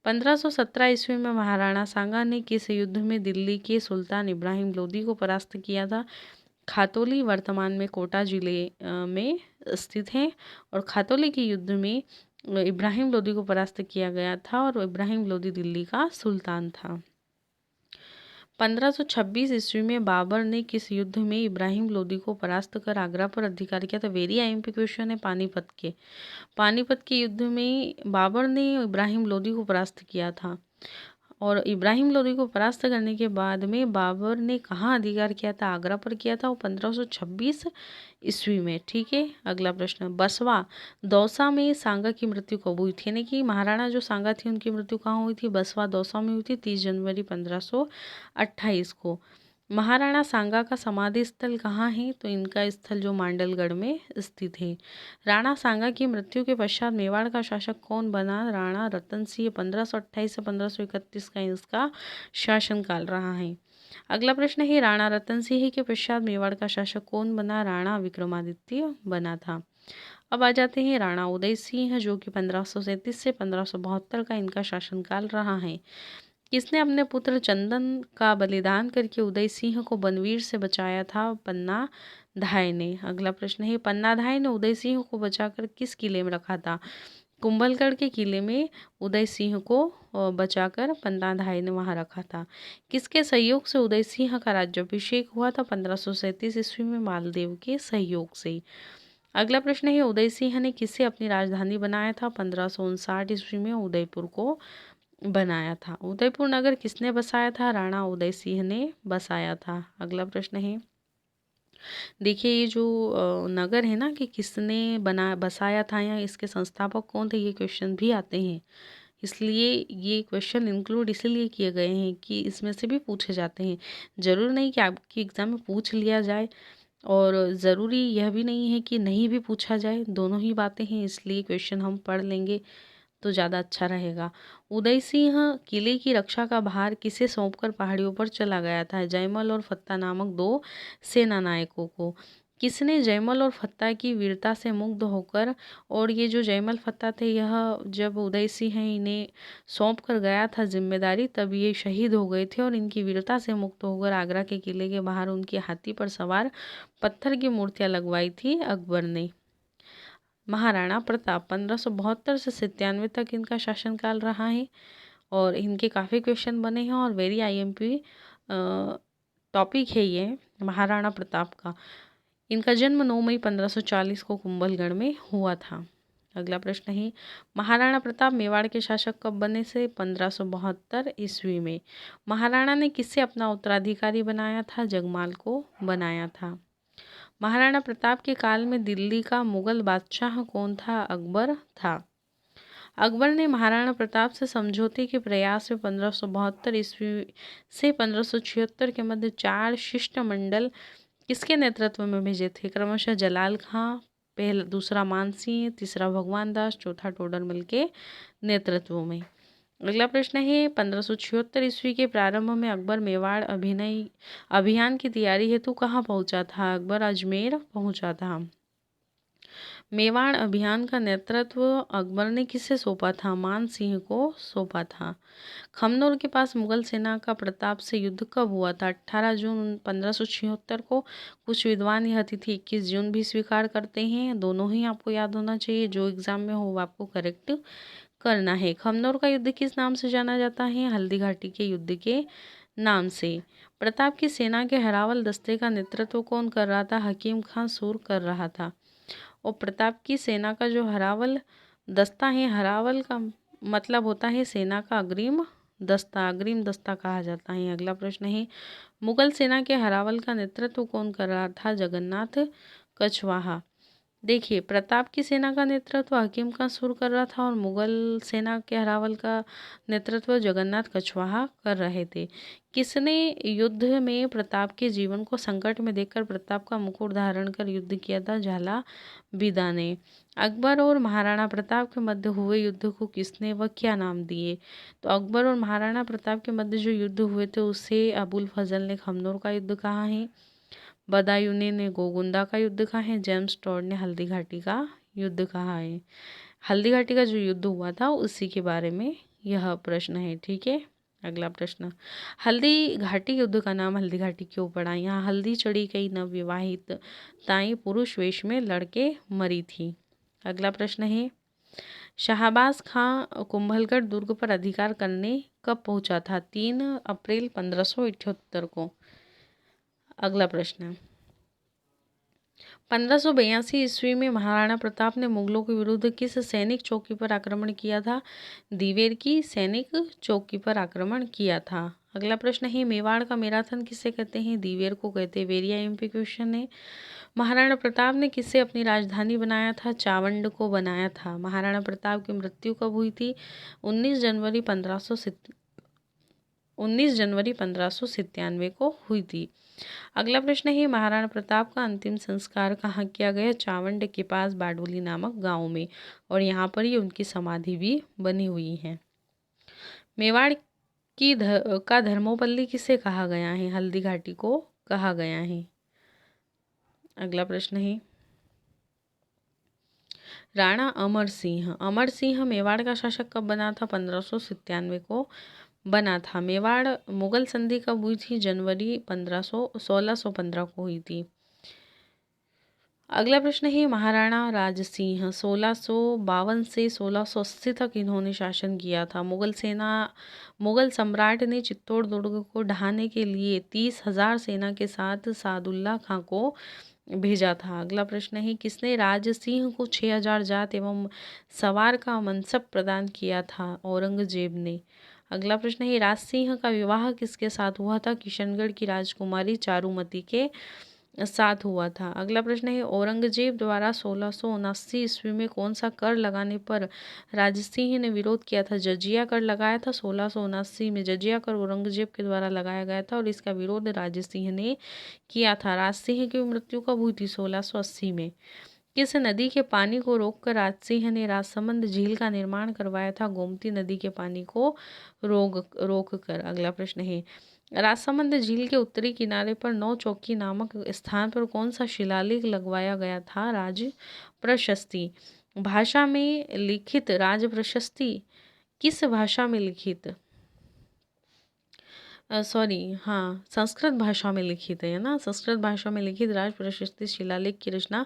1517 ईस्वी में महाराणा सांगा ने किस युद्ध में दिल्ली के सुल्तान इब्राहिम लोदी को परास्त किया था? खातौली वर्तमान में कोटा जिले में स्थित है और खातौली के युद्ध में इब्राहिम लोदी को परास्त किया गया था और इब्राहिम लोदी दिल्ली का सुल्तान था। 1526 ईस्वी में बाबर ने किस युद्ध में इब्राहिम लोदी को परास्त कर आगरा पर अधिकार किया था? वेरी आईएमपी क्वेश्चन है। पानीपत के युद्ध में बाबर ने इब्राहिम लोदी को परास्त किया था और इब्राहिम लोदी को परास्त करने के बाद में बाबर ने कहाँ अधिकार किया था? आगरा पर किया था, वो 1526 ईस्वी में। ठीक है, अगला प्रश्न, बसवा दौसा में सांगा की मृत्यु कब हुई थी? यानी कि महाराणा जो सांगा थी उनकी मृत्यु कहाँ हुई थी? बसवा दौसा में हुई थी 30 जनवरी 1528 को। महाराणा सांगा का समाधि स्थल कहाँ है? तो इनका स्थल जो मांडलगढ़ में स्थित है। राणा सांगा की मृत्यु के पश्चात मेवाड़ का शासक कौन बना? राणा रतन सिंह। 1528 से 1531 का इसका शासनकाल रहा है। अगला प्रश्न है, राणा रतन सिंह के पश्चात मेवाड़ का शासक कौन बना? राणा विक्रमादित्य बना था। अब आ जाते हैं राणा उदय सिंह, जो कि 1537 से 1572 का इनका शासनकाल रहा है। किसने अपने पुत्र चंदन का बलिदान करके उदय सिंह को बनवीर से बचाया था? पन्ना धाय ने। अगला प्रश्न है, पन्ना धाय ने उदय सिंह को बचाकर किस किले में रखा था? कुंभलगढ़ के किले में उदय सिंह को बचाकर पन्ना धाय ने वहां रखा था। किसके सहयोग से उदय सिंह का राज्याभिषेक हुआ था? 1537 ईस्वी में मालदेव के सहयोग से। अगला प्रश्न है, उदय सिंह ने किसे अपनी राजधानी बनाया था? 1559 ईस्वी में उदयपुर को बनाया था। उदयपुर नगर किसने बसाया था? राणा उदय सिंह ने बसाया था। अगला प्रश्न है, देखिए ये जो नगर है ना कि किसने बसाया था या इसके संस्थापक कौन थे, ये क्वेश्चन भी आते हैं। इसलिए ये क्वेश्चन इंक्लूड इसीलिए किए गए हैं कि इसमें से भी पूछे जाते हैं। ज़रूर नहीं कि आपकी एग्ज़ाम में पूछ लिया जाए और ज़रूरी यह भी नहीं है कि नहीं भी पूछा जाए, दोनों ही बातें हैं। इसलिए क्वेश्चन हम पढ़ लेंगे तो ज़्यादा अच्छा रहेगा। उदय सिंह किले की रक्षा का भार किसे सौंपकर पहाड़ियों पर चला गया था? जयमल और फत्ता नामक 2 सेना नायकों को। किसने जयमल और फत्ता की वीरता से मुग्ध होकर, और ये जो जयमल फत्ता थे यह जब उदय सिंह इन्हें सौंप कर गया था जिम्मेदारी, तब ये शहीद हो गए थे और इनकी वीरता से मुक्त होकर आगरा के किले के बाहर उनकी हाथी पर सवार पत्थर की मूर्तियां लगवाई थी अकबर ने। महाराणा प्रताप 1572 से 97 तक इनका शासनकाल रहा है और इनके काफ़ी क्वेश्चन बने हैं और वेरी आईएमपी टॉपिक है ये महाराणा प्रताप का। इनका जन्म 9 मई 1540 को कुंभलगढ़ में हुआ था। अगला प्रश्न है, महाराणा प्रताप मेवाड़ के शासक कब बने? से 1572 ईस्वी में। महाराणा ने किससे अपना उत्तराधिकारी बनाया था? जगमाल को बनाया था। महाराणा प्रताप के काल में दिल्ली का मुगल बादशाह कौन था? अकबर था। अकबर ने महाराणा प्रताप से समझौते के प्रयास में 1572 ईस्वी से 1576 के मध्य 4 शिष्टमंडल किसके नेतृत्व में भेजे थे? क्रमशः जलाल खां, पहला दूसरा मानसिंह, तीसरा भगवान दास, चौथा टोडरमल के नेतृत्व में। अगला प्रश्न है, 1576 ईस्वी के प्रारंभ में अकबर मेवाड़ अभियान की तैयारी हेतु कहाँ पहुंचा था? अकबर अजमेर पहुंचा था। मेवाड़ अभियान का नेतृत्व अकबर ने किसे सौंपा था? मान सिंह को सौंपा था। खमनोर के पास मुगल सेना का प्रताप से युद्ध कब हुआ था? 18 जून 1576 को। कुछ विद्वान यह तिथि 21 जून भी स्वीकार करते हैं। दोनों ही आपको याद होना चाहिए, जो एग्जाम में हो वो आपको करेक्ट करना है। खमनोर का युद्ध किस नाम से जाना जाता है? हल्दी घाटी के युद्ध के नाम से। प्रताप की सेना के हरावल दस्ते का नेतृत्व कौन कर रहा था? हकीम खां सूर कर रहा था। और प्रताप की सेना का जो हरावल दस्ता है, हरावल का मतलब होता है सेना का अग्रिम दस्ता, अग्रिम दस्ता कहा जाता है। अगला प्रश्न है, मुगल सेना के हरावल का नेतृत्व कौन कर रहा था? जगन्नाथ कछवाहा। देखिए, प्रताप की सेना का नेतृत्व हकीम खां सूर कर रहा था और मुगल सेना के हरावल का नेतृत्व जगन्नाथ कछवाहा कर रहे थे। किसने युद्ध में प्रताप के जीवन को संकट में देखकर प्रताप का मुकुट धारण कर युद्ध किया था? झाला बिदा ने। अकबर और महाराणा प्रताप के मध्य हुए युद्ध को किसने व क्या नाम दिए? तो अकबर और महाराणा प्रताप के मध्य जो युद्ध हुए थे उसे अबुल फजल ने खमनोर का युद्ध कहा है, बदायूं ने गोगुंदा का युद्ध कहा है, जेम्स टॉड ने हल्दी घाटी का युद्ध कहा है। हल्दी घाटी का जो युद्ध हुआ था उसी के बारे में यह प्रश्न है। ठीक है, अगला प्रश्न, हल्दी घाटी युद्ध का नाम हल्दी घाटी क्यों पड़ा? यहाँ हल्दी चढ़ी कई नवविवाहित ताई पुरुष वेश में लड़के मरी थी। अगला प्रश्न है, शाहबाज खां कुंभलगढ़ दुर्ग पर अधिकार करने कब पहुंचा था? 3 अप्रैल 1578 को। अगला प्रश्न, 1582 ईस्वी में महाराणा प्रताप ने मुगलों के विरुद्ध किस सैनिक चौकी पर आक्रमण किया था? दीवेर की सैनिक चौकी पर आक्रमण किया था। अगला प्रश्न है, मेवाड़ का मैराथन किसे कहते हैं? दीवेर को कहते हैं। वेरिया एमपी क्वेश्चन है। महाराणा प्रताप ने किसे अपनी राजधानी बनाया था? चावंड को बनाया था। महाराणा प्रताप की मृत्यु कब हुई थी? 19 जनवरी 1597 को हुई थी। अगला प्रश्न है, महाराणा प्रताप का अंतिम संस्कार कहाँ किया गया? चावंड के पास बाडोली नामक गांव में, और यहाँ पर ही उनकी समाधि भी बनी हुई है। मेवाड़ का धर्मोपल्ली किसे कहा गया है? हल्दी घाटी को कहा गया है। अगला प्रश्न है, राणा अमर सिंह मेवाड़ का शासक कब बना था? 1597 को बना था। मेवाड़ मुगल संधि कब हुई थी? जनवरी 1615 को हुई थी। अगला प्रश्न है, महाराणा राज सिंह 1652 से 1680 तक इन्होंने शासन किया था। मुगल सम्राट ने चित्तौड़ दुर्ग को ढहाने के लिए 30,000 सेना के साथ सादुल्ला खां को भेजा था। अगला प्रश्न है, किसने राज सिंह को 6000 जात एवं सवार का मनसब प्रदान किया था? औरंगजेब ने। अगला प्रश्न है, राज सिंह का विवाह किसके साथ हुआ था? किशनगढ़ की राजकुमारी चारुमती के साथ हुआ था। अगला प्रश्न है, औरंगजेब द्वारा 1679 ईस्वी में कौन सा कर लगाने पर राज सिंह ने विरोध किया था? जजिया कर लगाया था 1679 में। जजिया कर औरंगजेब के द्वारा लगाया गया था और इसका विरोध राज सिंह ने किया था। राज सिंह की मृत्यु कब हुई थी? 1680 में। किस नदी के पानी को रोककर राज सिंह ने राजसमंद झील का निर्माण करवाया था? गोमती नदी के पानी को रोक कर। अगला प्रश्न है, राजसमंद झील के उत्तरी किनारे पर नौ चौकी नामक स्थान पर कौन सा शिलालेख लगवाया गया था? राज प्रशस्ति। भाषा में लिखित राज प्रशस्ति किस भाषा में लिखित? संस्कृत भाषा में लिखित है ना। संस्कृत भाषा में लिखित राज प्रशस्ति शिलालेख की रचना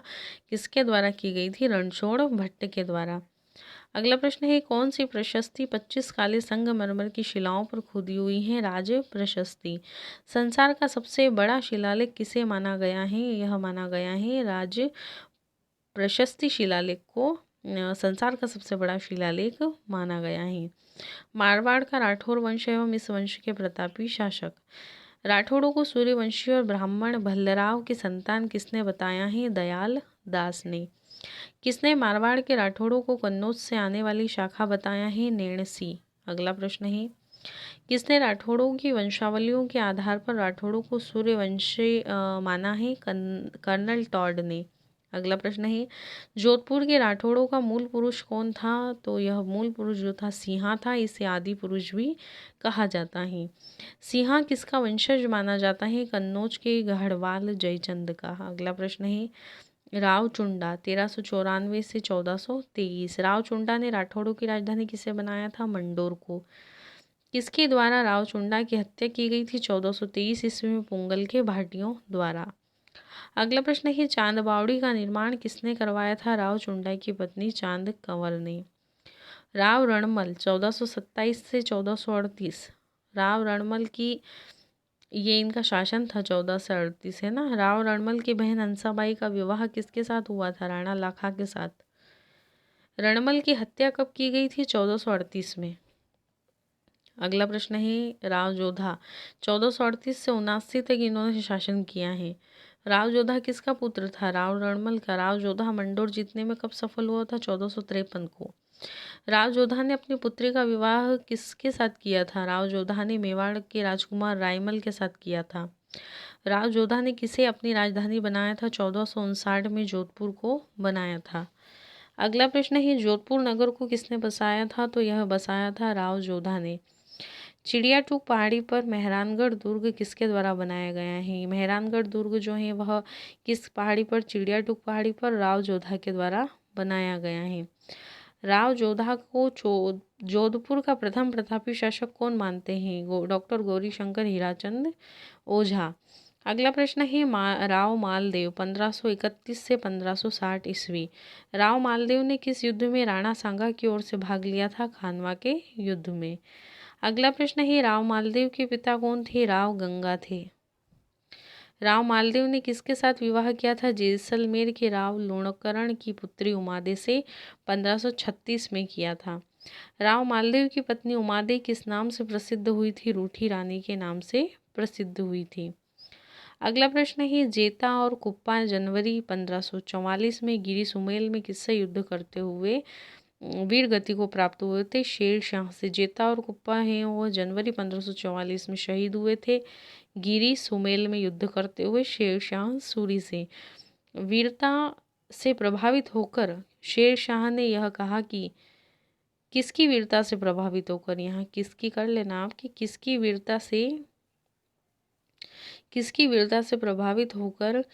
किसके द्वारा की गई थी? रणछोड़ भट्ट के द्वारा। अगला प्रश्न है, कौन सी प्रशस्ति 25 काले संगमरमर की शिलाओं पर खुदी हुई है? राज प्रशस्ति। संसार का सबसे बड़ा शिलालेख किसे माना गया है? यह माना गया है राज प्रशस्ति शिलालेख को संसार का सबसे बड़ा शिलालेख माना गया है। मारवाड़ का राठौर वंश एवं इस वंश के प्रतापी शासक। राठौड़ों को सूर्यवंशी और ब्राह्मण भल्लराव की संतान किसने बताया है? दयाल दास ने। किसने मारवाड़ के राठौड़ों को कन्नौज से आने वाली शाखा बताया है? नेणसी। अगला प्रश्न है, किसने राठौड़ों की वंशावलियों के आधार पर राठौड़ों को सूर्यवंशी माना है? कर्नल टॉड ने। अगला प्रश्न है, जोधपुर के राठौड़ों का मूल पुरुष कौन था? तो यह मूल पुरुष जो था सिंहा था। इसे आदि पुरुष भी कहा जाता है। सिंहा किसका वंशज माना जाता है? कन्नौज के गढ़वाल जयचंद का। अगला प्रश्न है, रावचुंडा 1394 से 1423। रावचुंडा ने राठौड़ों की राजधानी किसे बनाया था? मंडोर को। किसके द्वारा रावचुंडा की हत्या की गई थी? 1423 ईस्वी में पुंगल के भाटियों द्वारा। अगला प्रश्न है, चांद बावड़ी का निर्माण किसने करवाया था? रावचुंडा की पत्नी चांद कंवर ने। राव रणमल 1427 से 1438। राव रणमल की ये इनका शासन था 1438 है ना। राव रणमल की बहन हंसाबाई का विवाह किसके साथ हुआ था? राणा लाखा के साथ। रणमल की हत्या कब की गई थी? 1438 में। अगला प्रश्न है, राव जोधा 1438 से 79 तक इन्होंने शासन किया है। राव जोधा किसका पुत्र था? राव रणमल का। राव जोधा मंडोर जीतने में कब सफल हुआ था? 1453 को। राव जोधा ने अपनी पुत्री का विवाह किसके साथ किया था? राव जोधा ने मेवाड़ के राजकुमार रायमल के साथ किया था। राव जोधा ने किसे अपनी राजधानी बनाया था? 1459 में जोधपुर को बनाया था। अगला प्रश्न है, जोधपुर नगर को किसने बसाया था? तो यह बसाया था राव जोधा ने। चिड़ियाटूक पहाड़ी पर मेहरानगढ़ दुर्ग किसके द्वारा बनाया गया है? मेहरानगढ़ दुर्ग जो है वह किस पहाड़ी पर? चिड़ियाटूक पहाड़ी पर राव जोधा के द्वारा बनाया गया है। राव जोधा को जोधपुर का प्रथम प्रतापी शासक कौन मानते हैं? डॉक्टर गौरीशंकर हीराचंद ओझा। अगला प्रश्न है राव मालदेव 1531 से 1560 ईस्वी। राव मालदेव ने किस युद्ध में राणा सांगा की ओर से भाग लिया था? खानवा के युद्ध में। अगला प्रश्न है राव मालदेव के पिता कौन थे? राव गंगा थे। राव मालदेव ने किसके साथ विवाह किया था? जैसलमेर के राव लूणकरण की पुत्री उमादे से 1536 में किया था। राव मालदेव की पत्नी उमादे किस नाम से प्रसिद्ध हुई थी? रूठी रानी के नाम से प्रसिद्ध हुई थी। अगला प्रश्न है जेता और कुप्पा जनवरी 1544 में गिरी सुमेल में किससे युद्ध करते हुए वीर गति को प्राप्त हुए थे? शेर शाह से। जेता और कुप्पा हैं वो जनवरी 1544 में शहीद हुए थे गिरी सुमेल में युद्ध करते हुए शेर शाह सूरी से। वीरता से प्रभावित होकर शेर शाह ने यह कहा कि किसकी वीरता से प्रभावित होकर, यहाँ किसकी कर लेना आप कि किसकी वीरता से प्रभावित होकर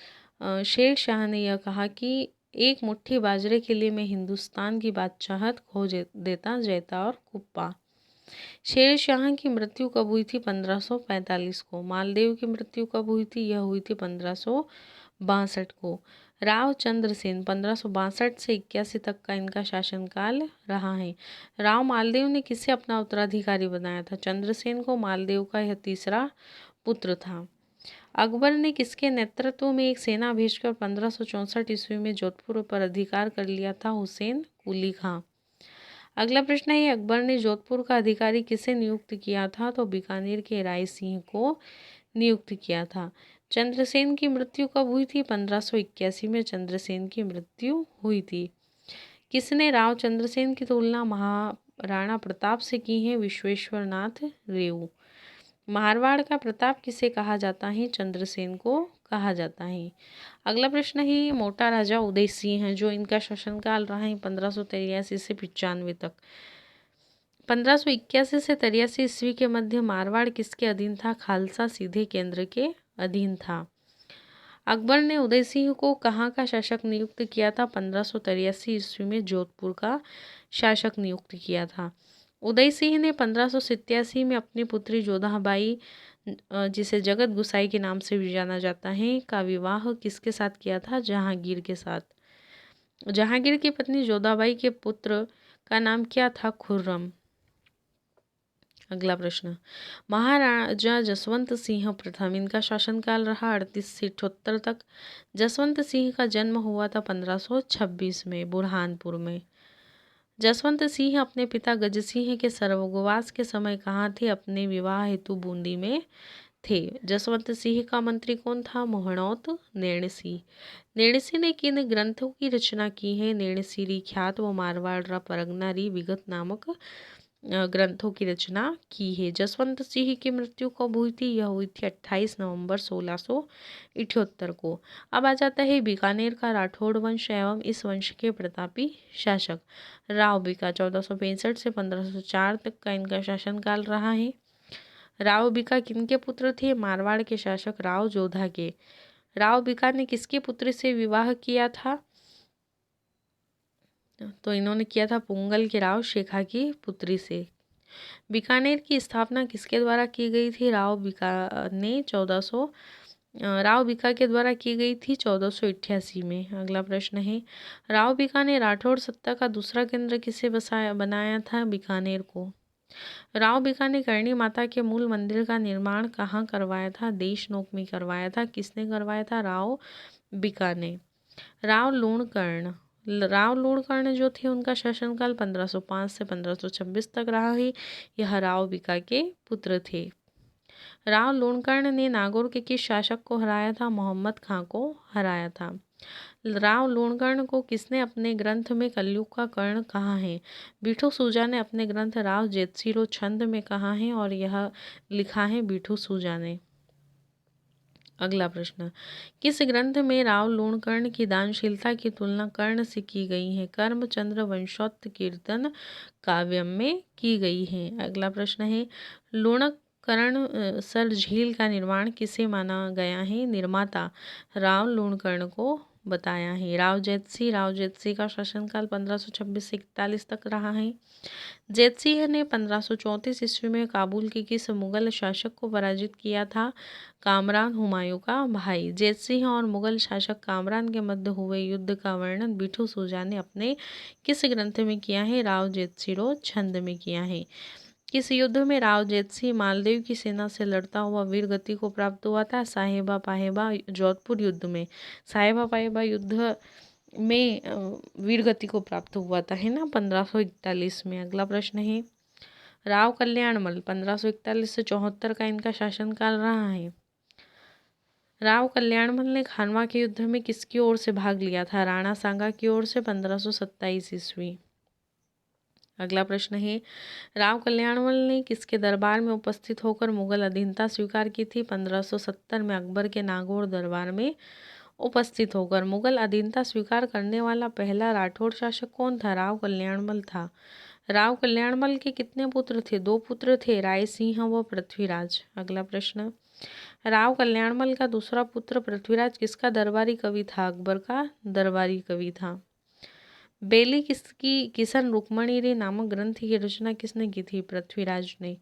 शेर शाह ने यह कहा कि एक मुट्ठी बाजरे के लिए मैं हिंदुस्तान की बादशाहत खो देता। जेता और कुप्पा। शेर शाह की मृत्यु कब हुई थी? 1545 को। मालदेव की मृत्यु कब हुई थी? यह हुई थी 1562 को। राव चंद्रसेन 1562 से 81 तक का इनका शासनकाल रहा है। राव मालदेव ने किसे अपना उत्तराधिकारी बनाया था? चंद्रसेन को। मालदेव का यह तीसरा पुत्र था। अकबर ने किसके नेतृत्व में एक सेना भेजकर 1564 ईस्वी में जोधपुर पर अधिकार कर लिया था? हुसैन कुली खां। अगला प्रश्न है अकबर ने जोधपुर का अधिकारी किसे नियुक्त किया था? तो बीकानेर के राय सिंह को नियुक्त किया था। चंद्रसेन की मृत्यु कब हुई थी? 1581 में चंद्रसेन की मृत्यु हुई थी। किसने राव चंद्रसेन की तुलना महाराणा प्रताप से की है? विश्वेश्वर नाथ रेऊ। मारवाड़ का प्रताप किसे कहा जाता है? चंद्रसेन को कहा जाता है। अगला प्रश्न है मोटा राजा उदय सिंह है जो इनका शासनकाल रहा है 1583 से 95 तक। 1581 से 83 ईस्वी के मध्य मारवाड़ किसके अधीन था? खालसा सीधे केंद्र के अधीन था। अकबर ने उदय सिंह को कहाँ का शासक नियुक्त किया था? 1583 ईस्वी में जोधपुर का शासक नियुक्त किया था। उदय सिंह ने 1587 में अपनी पुत्री जोधाबाई जिसे जगत गुसाई के नाम से भी जाना जाता है का विवाह किसके साथ किया था? जहांगीर के साथ। जहांगीर की पत्नी जोधाबाई के पुत्र का नाम क्या था? खुर्रम। अगला प्रश्न महाराजा जसवंत सिंह प्रथम इनका शासनकाल रहा 38 से 78 तक। जसवंत सिंह का जन्म हुआ था 1526 में बुरहानपुर में। जसवंत सिंह अपने पिता गज सिंह के सर्वगवास के समय कहाँ थे? अपने विवाह हेतु बूंदी में थे। जसवंत सिंह का मंत्री कौन था? मोहणौत नेणसी। नेणसी ने किन ग्रंथों की रचना की है? नेणसीरी ख्यात व मारवाड़ परगनारी विगत नामक ग्रंथों की रचना की है। जसवंत सिंह की मृत्यु कब हुई थी? यह हुई थी 28 नवंबर 1678 को। अब आ जाता है बीकानेर का राठौड़ वंश एवं इस वंश के प्रतापी शासक। राव बिका 1465 से 1504 तक का इनका शासनकाल रहा है। राव बिका किनके पुत्र थे? मारवाड़ के शासक राव जोधा के। राव बिका ने किसके पुत्र से विवाह किया था? तो इन्होंने किया था पुंगल के राव शेखा की पुत्री से। बीकानेर की स्थापना किसके द्वारा की गई थी? राव बिका के द्वारा की गई थी 1488 में। अगला प्रश्न है राव बिका ने राठौड़ सत्ता का दूसरा केंद्र किसे बनाया था? बीकानेर को। राव बिका ने करणी माता के मूल मंदिर का निर्माण कहाँ करवाया था? देशनोक में करवाया था। किसने करवाया था? राव बिका ने। राव लूणकर्ण जो थे उनका शासनकाल 1505 से 1526 तक रहा है। यह राव बिका के पुत्र थे। राव लूणकर्ण ने नागौर के किस शासक को हराया था? मोहम्मद खां को हराया था। राव लूणकर्ण को किसने अपने ग्रंथ में कलयुग का कर्ण कहा है? बिठू सूजा ने अपने ग्रंथ राव जेतसिरो छंद में कहा है और यह लिखा है बिठू सूजा ने। अगला प्रश्न किस ग्रंथ में राव लूणकर्ण की दानशीलता की तुलना कर्ण से की गई है? कर्मचंद्र वंशोत्कीर्तन काव्यम में की गई है। अगला प्रश्न है लूणकरण सर झील का निर्माण किसे माना गया है? निर्माता राव लूणकर्ण को बताया है। राव जेतसी का शासनकाल 1526 से 41 तक रहा है। जेतसिंह ने 1534 ईस्वी में काबुल के किस मुगल शासक को पराजित किया था? कामरान हुमायूं का भाई। जेतसिंह और मुगल शासक कामरान के मध्य हुए युद्ध का वर्णन बिठू सूजा ने अपने किस ग्रंथ में किया है? राव जेतसिरो छंद में किया है। किस युद्ध में राव जेतसिंह मालदेव की सेना से लड़ता हुआ वीर गति को प्राप्त हुआ था? साहेबा पाहेबा जोधपुर युद्ध में। साहेबा पाहेबा युद्ध में वीर गति को प्राप्त हुआ था, है ना, 1541 में। अगला प्रश्न है राव कल्याणमल 1541 से 74 का इनका शासनकाल रहा है। राव कल्याणमल ने खानवा के युद्ध में किसकी ओर से भाग लिया था? राणा सांगा की ओर से 1527 ईस्वी। अगला प्रश्न है राव कल्याणमल ने किसके दरबार में उपस्थित होकर मुगल अधीनता स्वीकार की थी? 1570 में अकबर के नागौर दरबार में उपस्थित होकर मुगल अधीनता स्वीकार करने वाला पहला राठौड़ शासक कौन था? राव कल्याणमल था। राव कल्याणमल के कितने पुत्र थे? 2 पुत्र थे, राय सिंह व पृथ्वीराज। अगला प्रश्न राव कल्याणमल का दूसरा पुत्र पृथ्वीराज किसका दरबारी कवि था? अकबर का दरबारी कवि था। बेली किसकी किसन रुक्मणी रे नामक ग्रंथ की रचना किसने की थी? पृथ्वीराज ने।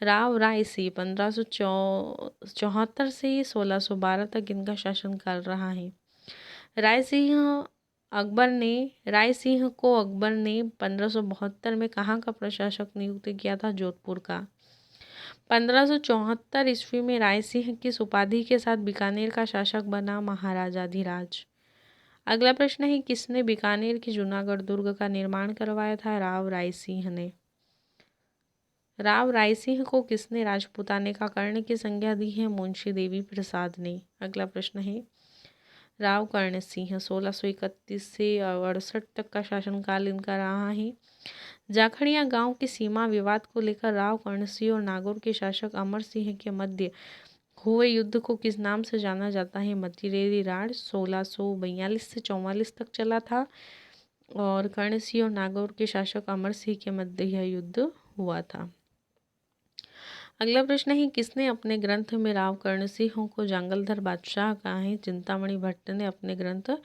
राव रायसी 1574 से 1612 तक इनका शासनकाल रहा है। रायसिंह को अकबर ने 1572 में कहाँ का प्रशासक नियुक्त किया था? जोधपुर का। 1574 ईस्वी में रायसिंह किस उपाधि के साथ बीकानेर का शासक बना? महाराजाधिराज। अगला प्रश्न है किसने बीकानेर के जूनागढ़ दुर्ग का निर्माण करवाया था? राव रायसिंह ने। राव रायसिंह को किसने राजपूताने का कर्ण की संज्ञा दी है? मुंशी देवी प्रसाद ने। अगला प्रश्न है राव कर्ण सिंह 1631 से 68 तक का शासनकाल इनका रहा है। जाखड़िया गांव की सीमा विवाद को लेकर राव कर्ण सिंह और नागौर के शासक अमर सिंह के मध्य हुए युद्ध को किस नाम से जाना जाता है? मतिरेरी राड़ 1642 से 44 तक चला था और कर्ण सिंह और नागौर के शासक अमर सिंह के मध्य यह युद्ध हुआ था। अगला प्रश्न है किसने अपने ग्रंथ में राव कर्ण सिंह को जांगलधर बादशाह कहा है? चिंतामणि भट्ट ने अपने ग्रंथ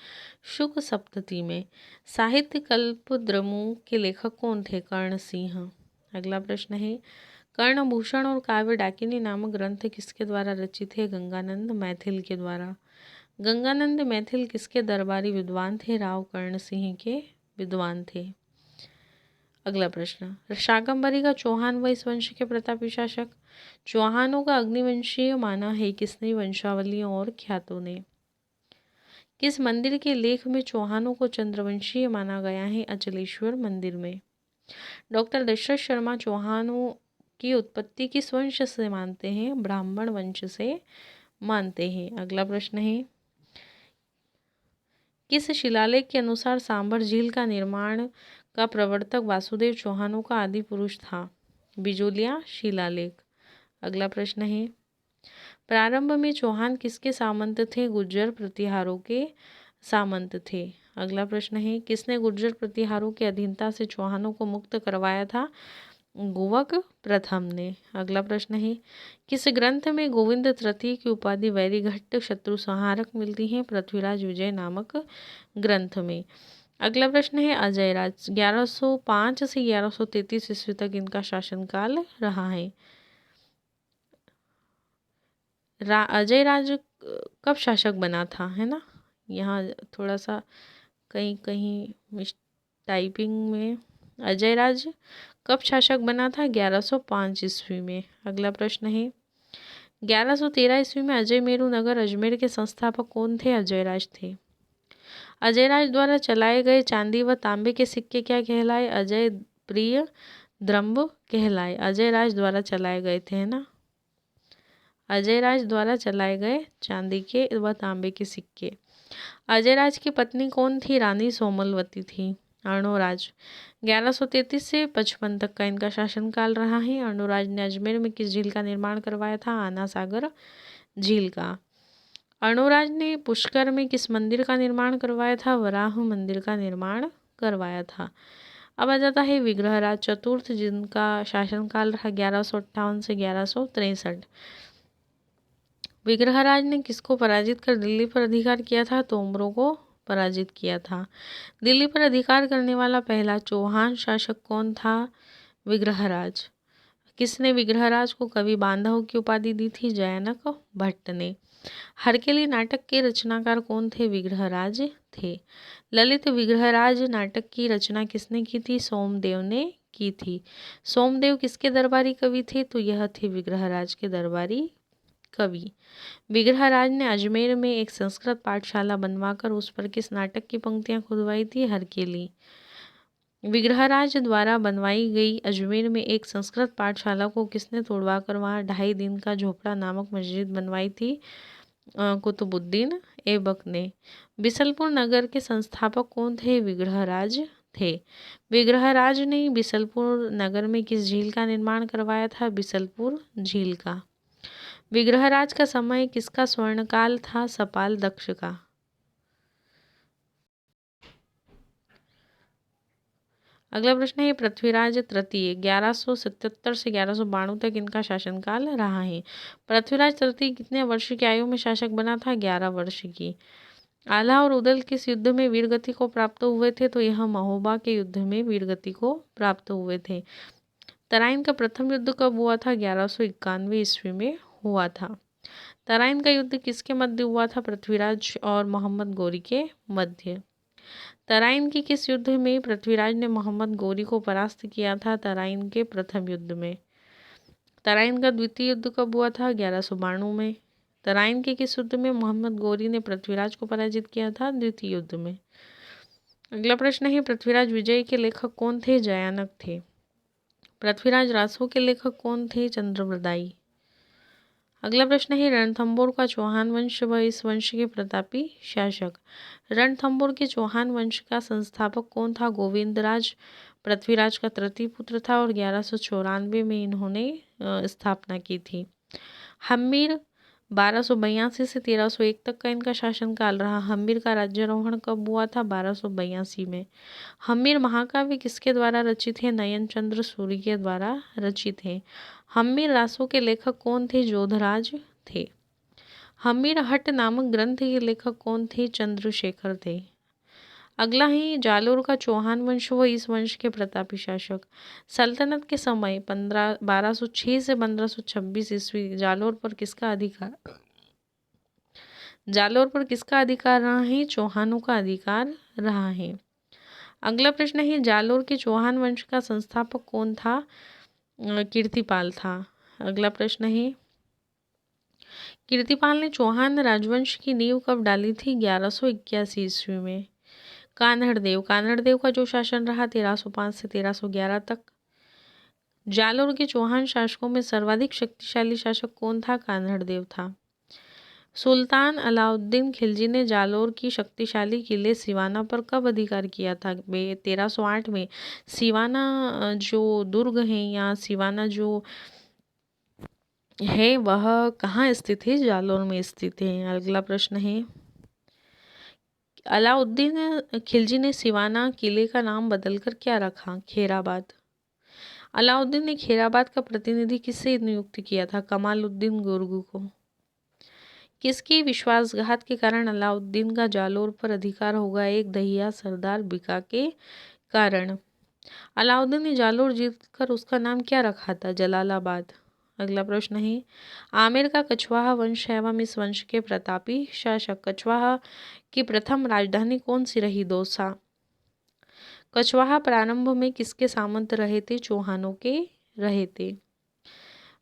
शुक सप्तती में। साहित्य कल्पद्रुम के लेखक कौन थे? कर्ण सिंह। अगला प्रश्न है कर्णभूषण और काव्य डाकिनी नामक ग्रंथ किसके द्वारा रचित है? गंगानंद मैथिल के द्वारा। गंगानंद मैथिल किसके दरबारी विद्वान थे? राव कर्ण सिंह के विद्वान थे। अगला प्रश्न शाकंभरी का चौहान व इस वंश के प्रतापी शासक। चौहानों का अग्निवंशीय माना है किसने? वंशावलियों और ख्यातों ने। किस मंदिर के लेख में चौहानों को चंद्रवंशीय माना गया है? अचलेश्वर मंदिर में। डॉक्टर दशरथ शर्मा चौहानों की उत्पत्ति किस वंश से मानते हैं? ब्राह्मण वंश से मानते हैं। अगला प्रश्न है किस शिलालेख के अनुसार सांभर झील का निर्माण का प्रवर्तक वासुदेव चौहानों का आदि पुरुष था? बिजोलिया शिलालेख। अगला प्रश्न है प्रारंभ में चौहान किसके सामंत थे? गुर्जर प्रतिहारों के सामंत थे। अगला प्रश्न है किसने गुर्जर प्रतिहारों की अधीनता से चौहानों को मुक्त करवाया था? गोवक प्रथम ने। अगला प्रश्न है किस ग्रंथ में गोविंद तृतीय की उपाधि वैरीघट्ट शत्रु संहारक मिलती है? पृथ्वीराज विजय नामक ग्रंथ में। अगला प्रश्न है अजयराज 1105 से 1133 ईस्वी तक इनका शासनकाल रहा है। अजयराज कब शासक बना था, है ना, यहाँ थोड़ा सा कहीं कहीं मिस टाइपिंग में। अजयराज कब शासक बना था? 1105 ईस्वी में। अगला प्रश्न है 1113 ईस्वी में अजय मेरू नगर अजमेर के संस्थापक कौन थे? अजयराज थे। अजयराज द्वारा चलाए गए चांदी व तांबे के सिक्के क्या कहलाए? अजय प्रिय द्रंब कहलाए। अजयराज द्वारा चलाए गए थे, है ना। अजयराज द्वारा चलाए गए चांदी के व तांबे के सिक्के। अजयराज की पत्नी कौन थी? रानी सोमलवती थी। अर्णोराज 1133 से 55 तक का इनका शासनकाल रहा है। अर्णोराज ने अजमेर में किस झील का निर्माण करवाया था? आना सागर झील का। अर्णोराज ने पुष्कर में किस मंदिर का निर्माण करवाया था? वराह मंदिर का निर्माण करवाया था। अब आ जाता है विग्रहराज चतुर्थ जिनका शासनकाल रहा 1158 से 1163। विग्रहराज ने किसको पराजित कर दिल्ली पर अधिकार किया था? तोमरों को पराजित किया था। दिल्ली पर अधिकार करने वाला पहला चौहान शासक कौन था? विग्रहराज। किसने विग्रहराज को कवि बांधव की उपाधि दी थी? जयानक भट्ट ने। हरकेली नाटक के रचनाकार कौन थे? विग्रहराज थे। ललित विग्रहराज नाटक की रचना किसने की थी? सोमदेव ने की थी। सोमदेव किसके दरबारी कवि थे? तो यह थे विग्रहराज के दरबारी कवि। विग्रहराज ने अजमेर में एक संस्कृत पाठशाला बनवाकर उस पर किस नाटक की पंक्तियां खुदवाई थी? हरकेली। विग्रहराज द्वारा बनवाई गई अजमेर में एक संस्कृत पाठशाला को किसने तोड़वाकर वहां 2.5 दिन का झोपड़ा नामक मस्जिद बनवाई थी? कुतुबुद्दीन ऐबक ने। बिसलपुर नगर के संस्थापक कौन थे? विग्रहराज थे। विग्रहराज ने बिसलपुर नगर में किस झील का निर्माण करवाया था? बिसलपुर झील का। विग्रहराज का समय किसका स्वर्णकाल था? सपाल दक्ष का। अगला प्रश्न है पृथ्वीराज तृतीय 1177 से 1192 तक इनका शासनकाल रहा है। पृथ्वीराज तृतीय कितने वर्ष की आयु में शासक बना था? 11 वर्ष की। आल्हा और उदल किस युद्ध में वीरगति को प्राप्त हुए थे? तो यह महोबा के युद्ध में वीरगति को प्राप्त हुए थे। तराइन का प्रथम युद्ध कब हुआ था? 1191 ईस्वी में हुआ था। तराइन का युद्ध किसके मध्य हुआ था? पृथ्वीराज और मोहम्मद गोरी के मध्य। तराइन के किस युद्ध में पृथ्वीराज ने मोहम्मद गोरी को परास्त किया था? तराइन के प्रथम युद्ध में। तराइन का द्वितीय युद्ध कब हुआ था? 1192 में। तराइन के किस युद्ध में मोहम्मद गोरी ने पृथ्वीराज को पराजित किया था? द्वितीय युद्ध में। अगला प्रश्न है पृथ्वीराज विजय के लेखक कौन थे? जयानक थे। पृथ्वीराज रासो के लेखक कौन थे? चंद्रवदाई। अगला प्रश्न है रणथंभौर का चौहान वंश व इस वंश के प्रतापी शासक। रणथंभौर के चौहान वंश का संस्थापक कौन था? गोविंदराज पृथ्वीराज का तृतीय पुत्र था और 1194 में इन्होंने स्थापना की थी। हम्मीर 1282 से 1301 तक का इनका शासनकाल रहा। हम्मीर का राज्यारोहण कब हुआ था? 1282 में। हम्मीर महाकाव्य किसके द्वारा रचित है? नयन चंद्र सूरी के द्वारा रचित है। हम्मीर रासो के लेखक कौन थे? जोधराज थे। हम्मीर हट नामक ग्रंथ के लेखक कौन थे? चंद्रशेखर थे। अगला है जालोर का चौहान वंश व इस वंश के प्रतापी शासक। सल्तनत के समय 1206 से 1526 ईस्वी जालोर पर किसका अधिकार रहा है? चौहानों का अधिकार रहा है। अगला प्रश्न है जालोर के चौहान वंश का संस्थापक कौन था? कीर्तिपाल था। अगला प्रश्न है कीर्तिपाल ने चौहान राजवंश की नींव कब डाली थी? 1181 ईस्वी में। कान्हड़देव का जो शासन रहा 1305 से 1311 तक। जालोर के चौहान शासकों में सर्वाधिक शक्तिशाली शासक कौन था? कान्हड़देव था। सुल्तान अलाउद्दीन खिलजी ने जालोर की शक्तिशाली किले सिवाना पर कब अधिकार किया था? 1308 में। सिवाना जो दुर्ग है या सिवाना जो है वह कहाँ स्थित है? जालोर में स्थित है। अगला प्रश्न है अलाउद्दीन खिलजी ने सिवाना किले का नाम बदलकर क्या रखा? खेराबाद। अलाउद्दीन ने खेराबाद का प्रतिनिधि किससे नियुक्त किया था? कमालुद्दीन गुर्गू को। किसकी विश्वासघात के कारण अलाउद्दीन का जालोर पर अधिकार होगा? एक दहिया सरदार बिका के कारण। अलाउद्दीन ने जालोर जीतकर उसका नाम क्या रखा था? जलालाबाद। अगला प्रश्न है आमेर का कछवाहा वंश एवं इस वंश के प्रतापी शासक। कछवाहा की प्रथम राजधानी कौन सी रही? दौसा। कछवाहा प्रारंभ में किसके सामंत रहे थे? चौहानों के रहे थे।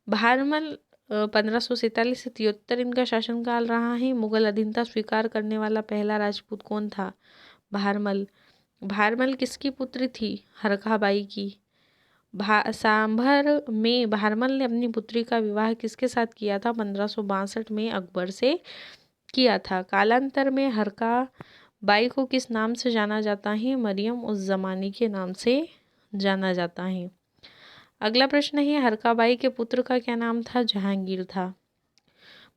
भारमल 1547 से 73 इनका शासनकाल रहा है। मुगल अधीनता स्वीकार करने वाला पहला राजपूत कौन था? भारमल। भारमल किसकी पुत्री थी? हरखाबाई की। सांभर में भारमल ने अपनी पुत्री का विवाह किसके साथ किया था? 1562 में अकबर से किया था। कालांतर में हरखाबाई को किस नाम से जाना जाता है? मरियम उस जमानी के नाम से जाना जाता है। अगला प्रश्न है हरखाबाई के पुत्र का क्या नाम था? जहांगीर था।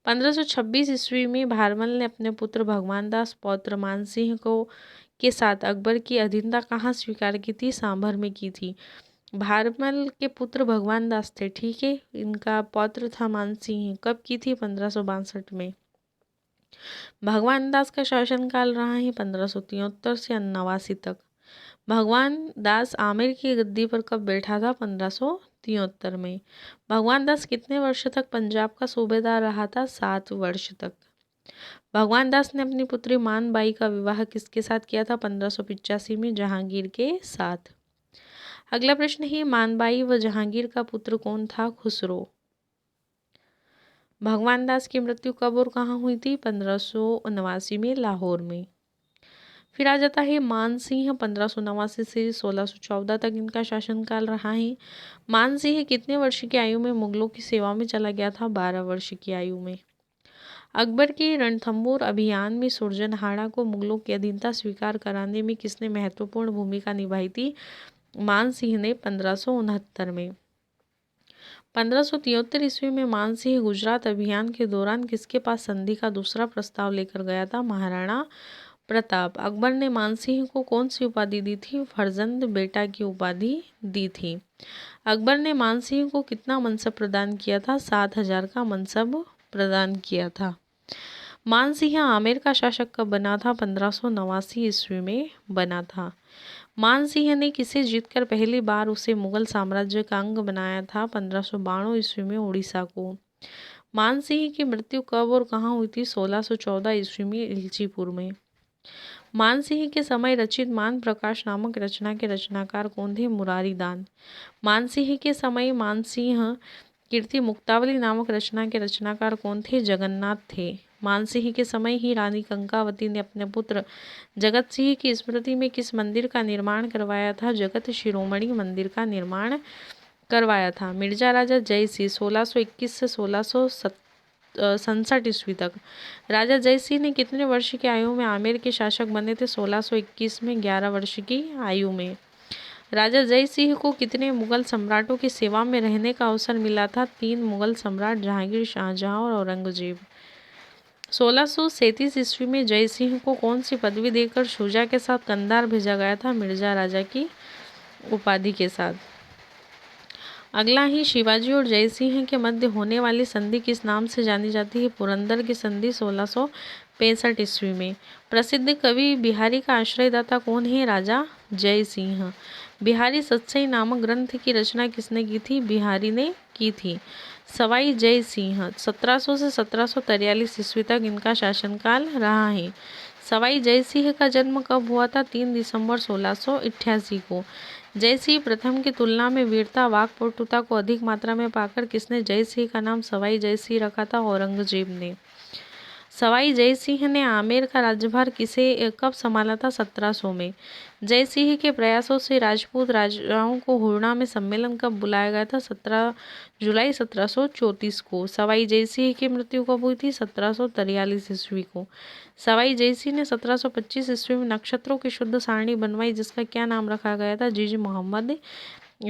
1526 ईस्वी में भारमल ने अपने पुत्र भगवान दास पौत्र मानसिंह को के साथ अकबर की अधीनता कहाँ स्वीकार की थी? सांभर में की थी। भारमल के पुत्र भगवान दास थे, ठीक है। इनका पौत्र था मानसिंह। कब की थी? 1562 में। भगवान दास का शासनकाल रहा है 1573 से 89 तक। भगवान दास आमेर की गद्दी पर कब बैठा था? 1573 में। भगवान दास कितने वर्ष तक पंजाब का सूबेदार रहा था? 7 वर्ष तक। भगवान दास ने अपनी पुत्री मानबाई का विवाह किसके साथ किया था? 1585 में जहांगीर के साथ। अगला प्रश्न है, मानबाई व जहांगीर का पुत्र कौन था? खुसरो। भगवान दास की मृत्यु कब और कहाँ हुई थी? 1579 में लाहौर में। फिर आ जाता है मान सिंह, 1589 से 1614 तक इनका शासनकाल रहा है। मान सिंह कितने वर्ष की आयु में मुगलों की सेवा में चला गया था? 12 वर्ष की आयु में। अकबर के रणथंबोर अभियान में सुरजनहाड़ा को मुगलों की अधीनता स्वीकार कराने में किसने महत्वपूर्ण भूमिका निभाई थी? मान सिंह ने 1569 में। 1573 ईस्वी में मान सिंह गुजरात अभियान के दौरान किसके पास संधि का दूसरा प्रस्ताव लेकर गया था? महाराणा प्रताप। अकबर ने मानसिंह को कौन सी उपाधि दी थी? फर्जंद बेटा की उपाधि दी थी। अकबर ने मानसिंह को कितना मनसब प्रदान किया था? 7000 का मनसब प्रदान किया था। मानसिंह आमेर का शासक कब बना था? 1589 ईस्वी में बना था। मानसिंह ने किसे जीतकर पहली बार उसे मुगल साम्राज्य का अंग बनाया था? 1592 ईस्वी में उड़ीसा को। मानसिंह की मृत्यु कब और कहाँ हुई थी? 1614 ईस्वी में इलचीपुर में। मानसिंह के समय रचित मान प्रकाश नामक रचना के रचनाकार कौन थे? मुरारी दान। मानसिंह के समय मानसिंह कीर्ति मुक्तावली नामक रचना के रचनाकार कौन थे? जगन्नाथ थे। मानसिंह के समय ही रानी कंकावती ने अपने पुत्र जगत सिंह की स्मृति में किस मंदिर का निर्माण करवाया था? जगत शिरोमणि मंदिर का निर्माण करवाया था। मिर्जा राजा जय सिंह 1621 से 1667 ईस्वी तक। राजा जय सिंह ने कितने वर्ष की आयु में आमेर के शासक बने थे? 1621 में 11 वर्ष की आयु में। राजा जय सिंह को कितने मुगल सम्राटों की सेवा में रहने का अवसर मिला था? 3 मुगल सम्राट जहांगीर, शाहजहां और औरंगजेब। 1637 ईस्वी में जय सिंह को कौन सी पदवी देकर शुजा के साथ कंधार भेजा गया था? मिर्जा राजा की उपाधि के साथ। अगला ही शिवाजी और जय सिंह के मध्य होने वाली संधि किस नाम से जानी जाती है? पुरंदर की संधि 1665 ईस्वी में। प्रसिद्ध कवि बिहारी का आश्रयदाता कौन है? राजा जय सिंह। बिहारी सत्सई नामक ग्रंथ की रचना किसने की थी? बिहारी ने की थी। सवाई जय सिंह 1700 से 1743 ईस्वी तक इनका शासनकाल रहा है। सवाई जय सिंह का जन्म कब हुआ था? 3 दिसंबर 1688 को। जय सिंह प्रथम की तुलना में वीरता, वाक्पटुता को अधिक मात्रा में पाकर किसने जय सिंह का नाम सवाई जय सिंह रखा था? औरंगजेब ने। सवाई जय सिंह ने आमेर का राज्यभार किसे कब संभाला था? 1700 में। जय सिंह के प्रयासों से राजपूत राजाओं को हुरना में सम्मेलन कब बुलाया गया था? 17 जुलाई 1734 को। सवाई जय सिंह की मृत्यु कब हुई थी? 1743 ईस्वी को। सवाई जय सिंह ने 1725 ईस्वी में नक्षत्रों की शुद्ध सारणी बनवाई, जिसका क्या नाम रखा गया था? जीज मोहम्मद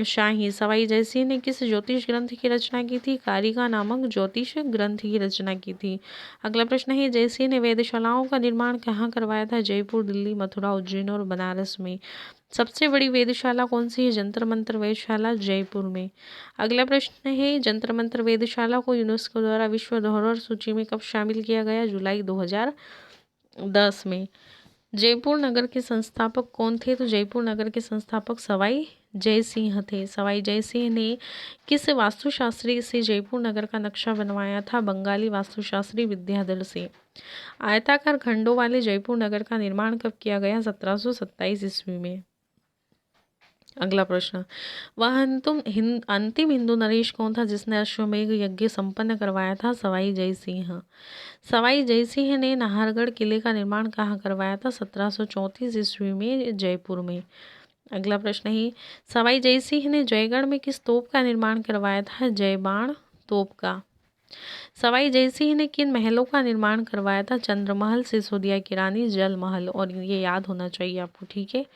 शाही। सवाई जय सिंह ने किस ज्योतिष ग्रंथ की रचना की थी? कारिका नामक ज्योतिष ग्रंथ की रचना की थी। अगला प्रश्न है, जय सिंह ने वेधशालाओं का निर्माण कहाँ करवाया था? जयपुर, दिल्ली, मथुरा, उज्जैन और बनारस में। सबसे बड़ी वेधशाला कौन सी है? जंतर मंतर वेधशाला जयपुर में। अगला प्रश्न है, जंतर मंतर वेधशाला को यूनेस्को द्वारा विश्व धरोहर सूची में कब शामिल किया गया? जुलाई 2010 में। जयपुर नगर के संस्थापक कौन थे? तो जयपुर नगर के संस्थापक सवाई जय सिंह थे। सवाई जय सिंह ने किस वास्तुशास्त्री से जयपुर नगर का नक्शा बनवाया था? बंगाली वास्तुशास्त्री विद्याधर से। आयताकार खंडों वाले जयपुर नगर का निर्माण कब किया गया? 1727 ईस्वी में। अगला प्रश्न, वह अंतिम हिंदू नरेश कौन था जिसने अश्वमेध यज्ञ संपन्न करवाया था? सवाई जय सिंह। सवाई जय सिंह ने नाहरगढ़ किले का निर्माण कहाँ करवाया था? 1734 ईस्वी में जयपुर में। अगला प्रश्न है, सवाई जय सिंह ने जयगढ़ में किस तोप का निर्माण करवाया था? जयबाण तोप का। सवाई जय सिंह ने किन महलों का निर्माण करवाया था? चंद्रमहल, सिसोदिया की रानी, जल महल। और ये याद होना चाहिए आपको, ठीक है।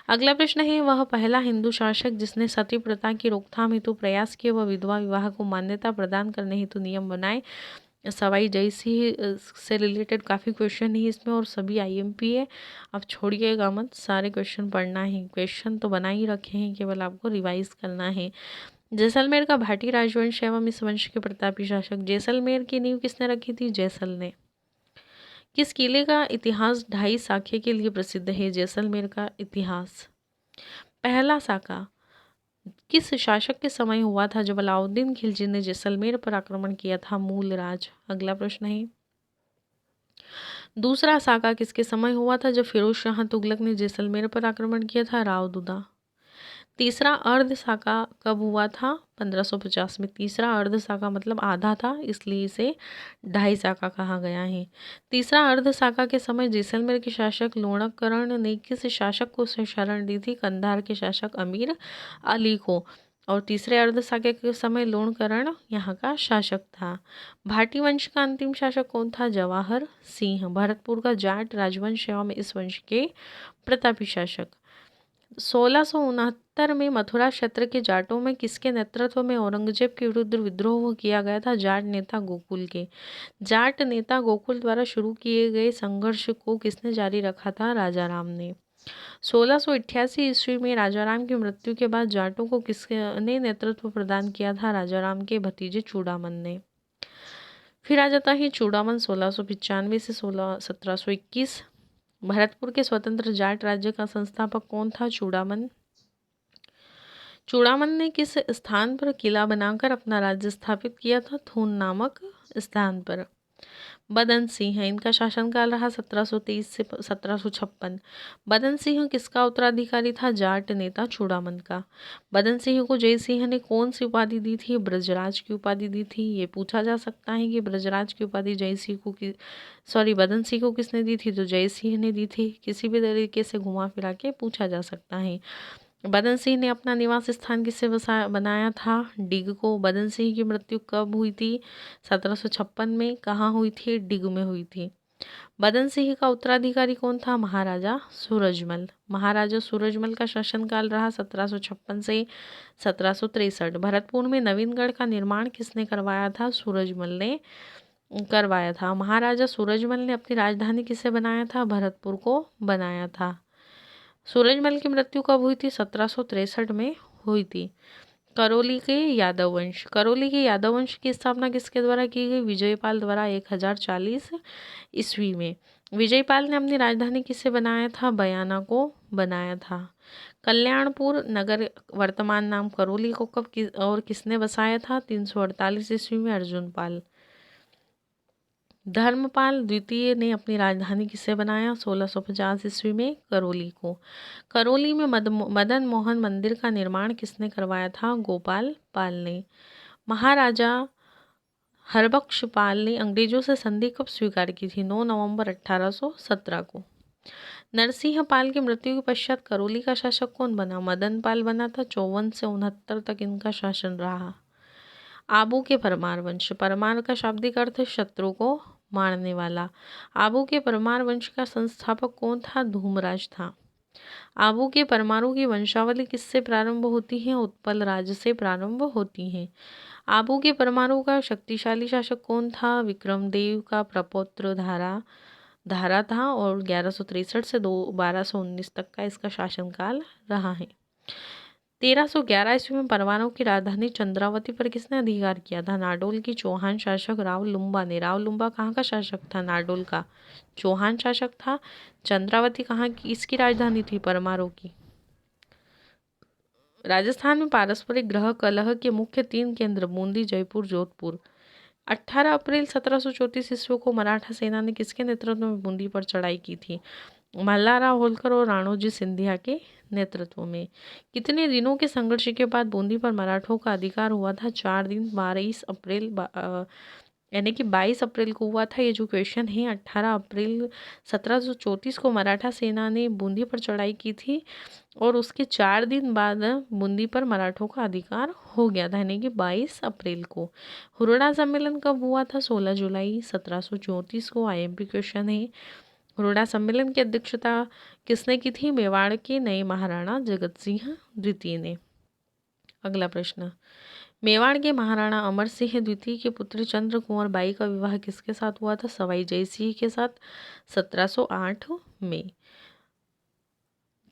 अगला प्रश्न है, वह पहला हिंदू शासक जिसने सती प्रथा की रोकथाम हेतु प्रयास किए व विधवा विवाह को मान्यता प्रदान करने हेतु नियम बनाए? सवाई जय सिंह से रिलेटेड काफ़ी क्वेश्चन ही इसमें और सभी आईएमपी है। अब छोड़िएगा मत, सारे क्वेश्चन पढ़ना है। क्वेश्चन तो बना ही रखे हैं, केवल आपको रिवाइज करना है। जैसलमेर का भाटी राजवंश एवं इस वंश के प्रतापी शासक। जैसलमेर की नींव किसने रखी थी? जैसल ने। किस किले का इतिहास 2.5 साखे के लिए प्रसिद्ध है? जैसलमेर का इतिहास। पहला साका किस शासक के समय हुआ था जब अलाउद्दीन खिलजी ने जैसलमेर पर आक्रमण किया था? मूलराज। अगला प्रश्न है, दूसरा साका किसके समय हुआ था जब फिरोज शाह तुगलक ने जैसलमेर पर आक्रमण किया था? राव दुदा। तीसरा अर्ध साका कब हुआ था? 1550 में। तीसरा अर्ध साका मतलब आधा था, इसलिए इसे 2.5 साका कहा गया है। तीसरा अर्ध साका के समय जैसलमेर के शासक लोणकरण ने किस शासक को शरण दी थी? कंधार के शासक अमीर अली को। और तीसरे अर्ध साके के समय लोणकरण यहाँ का शासक था। भाटी वंश का अंतिम शासक कौन था? जवाहर सिंह। भरतपुर का जाट राजवंश एवं इस वंश के प्रतापी शासक। 1669 में मथुरा क्षेत्र के जाटों में किसके नेतृत्व में औरंगजेब के विरुद्ध विद्रोह किया गया था? जाट नेता गोकुल के। जाट नेता गोकुल द्वारा शुरू किए गए संघर्ष को किसने जारी रखा था? राजाराम ने। 1688 ईस्वी में राजाराम की मृत्यु के बाद जाटों को किसने नेतृत्व प्रदान किया था? राजाराम के भतीजे चूड़ामन ने। फिर आ जाता है चूड़ामन 1695 से 1721। भरतपुर के स्वतंत्र जाट राज्य का संस्थापक कौन था? चूड़ामन। चूड़ामन ने किस स्थान पर किला बनाकर अपना राज्य स्थापित किया था? थून नामक स्थान पर। बदन सिंह, इनका शासनकाल रहा 1723 से 1756। बदन सिंह किसका उत्तराधिकारी था? जाट नेता चूड़ामन का। बदन सिंह को जय सिंह ने कौन सी उपाधि दी थी? ब्रजराज की उपाधि दी थी। ये पूछा जा सकता है कि ब्रजराज की उपाधि जय सिंह को बदन सिंह को किसने दी थी? तो जय सिंह ने दी थी। किसी भी तरीके से घुमा फिरा के पूछा जा सकता है। बदन सिंह ने अपना निवास स्थान किससे बनाया था? डिग को। बदन सिंह की मृत्यु कब हुई थी? 1756 में। कहाँ हुई थी? डिग में हुई थी। बदन सिंह का उत्तराधिकारी कौन था? महाराजा सूरजमल। महाराजा सूरजमल का शासनकाल रहा 1756 से 1763। भरतपुर में नवीनगढ़ का निर्माण किसने करवाया था? सूरजमल ने करवाया था। महाराजा सूरजमल ने अपनी राजधानी किसे बनाया था? भरतपुर को बनाया था। सूरजमल की मृत्यु कब हुई थी? 1763 में हुई थी। करौली के यादव वंश। करौली के यादव वंश की स्थापना किसके द्वारा की गई? विजयपाल द्वारा 1040 ईस्वी में। विजयपाल ने अपनी राजधानी किससे बनाया था? बयाना को बनाया था। कल्याणपुर नगर वर्तमान नाम करौली को कब और किसने बसाया था? 348 ईस्वी में अर्जुनपाल। धर्मपाल द्वितीय ने अपनी राजधानी किससे बनाया? 1650 ईस्वी में करौली को। करौली में मदन मोहन मंदिर का निर्माण किसने करवाया था? गोपाल पाल ने। महाराजा हरबख्श पाल ने अंग्रेजों से संधि कब स्वीकार की थी? 9 नवंबर 1817 को। नरसिंह पाल की मृत्यु के पश्चात करौली का शासक कौन बना? मदन पाल बना था। 54 से 69 तक इनका शासन रहा। आबू के परमार वंश। परमार का शाब्दिक अर्थ शत्रु को मारने वाला। आबू के परमार वंश का संस्थापक कौन था? धूमराज था। आबू के परमारों की वंशावली किससे प्रारंभ होती है? उत्पल राज से प्रारंभ होती है। आबू के परमारों का शक्तिशाली शासक कौन था? विक्रमदेव का प्रपौत्र धारा था और 1163 से 1219 तक का इसका शासनकाल रहा है। 1311 ईस्वी में परमारों की राजधानी चंद्रावती पर किसने अधिकार किया था? नाडोल की चौहान शासक राव लुम्बा ने। राव लुम्बा कहाँ का शासक था? नाडोल का। चौहान शासक था। चंद्रावती कहाँ की इसकी राजधानी थी? परमारों की। राजस्थान में पारस्परिक ग्रह कलह के मुख्य 3 केंद्र बूंदी, जयपुर, जोधपुर। 18 अप्रैल 1734 ईस्वी को मराठा सेना ने किसके नेतृत्व में बूंदी पर चढ़ाई की थी? मल्हारराव होलकर और राणोजी सिंधिया के नेतृत्व में। कितने दिनों के संघर्ष के बाद बूंदी पर मराठों का अधिकार हुआ था? 4 दिन। 22 अप्रैल यानी कि 22 अप्रैल को हुआ था। ये जो क्वेश्चन है 18 अप्रैल 1734 को मराठा सेना ने बूंदी पर चढ़ाई की थी और उसके 4 दिन बाद बूंदी पर मराठों का अधिकार हो गया था, यानी कि 22 अप्रैल को। हुरडा सम्मेलन कब हुआ था? 16 जुलाई 1734 को। IMP क्वेश्चन है। हुरडा सम्मेलन की अध्यक्षता किसने की थी? मेवाड़ के नए महाराणा जगत सिंह द्वितीय ने। अगला प्रश्न, मेवाड़ के महाराणा अमर सिंह द्वितीय के पुत्री चंद्र कुंवर बाई का विवाह किसके साथ हुआ था? सवाई जय सिंह के साथ 1708 में।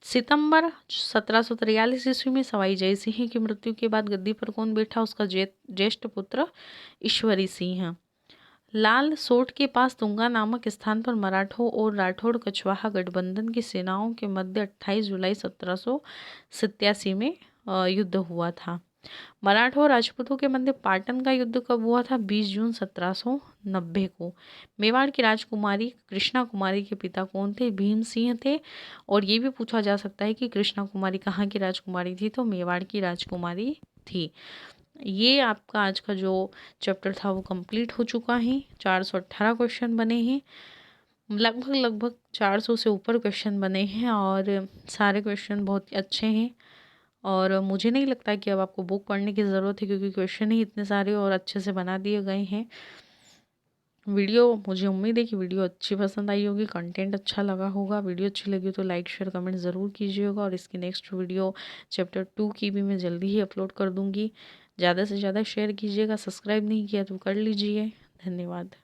सितंबर 1743 ईस्वी में सवाई जय सिंह की मृत्यु के बाद गद्दी पर कौन बैठा? उसका ज्येष्ठ पुत्र ईश्वरी सिंह। लाल सोट के पास तुंगा नामक स्थान पर मराठों और राठौड़ कछवाहा गठबंधन की सेनाओं के मध्य 28 जुलाई 1787 में युद्ध हुआ था। मराठों और राजपूतों के मध्य पाटन का युद्ध कब हुआ था? 20 जून 1790 को। मेवाड़ की राजकुमारी कृष्णा कुमारी के पिता कौन थे? भीम सिंह थे। और ये भी पूछा जा सकता है कि कृष्णा कुमारी कहाँ की राजकुमारी थी? तो मेवाड़ की राजकुमारी थी। ये आपका आज का जो चैप्टर था वो कंप्लीट हो चुका है। 418 क्वेश्चन बने हैं, लगभग 400 से ऊपर क्वेश्चन बने हैं और सारे क्वेश्चन बहुत अच्छे हैं। और मुझे नहीं लगता कि अब आपको बुक पढ़ने की ज़रूरत है, क्योंकि क्वेश्चन ही इतने सारे और अच्छे से बना दिए गए हैं। मुझे उम्मीद है कि वीडियो अच्छी पसंद आई होगी, कंटेंट अच्छा लगा होगा। वीडियो अच्छी लगी तो लाइक शेयर कमेंट ज़रूर कीजिएगा। और इसकी नेक्स्ट वीडियो चैप्टर 2 की भी मैं जल्दी ही अपलोड कर दूँगी। ज़्यादा से ज़्यादा शेयर कीजिएगा। सब्सक्राइब नहीं किया तो कर लीजिए। धन्यवाद।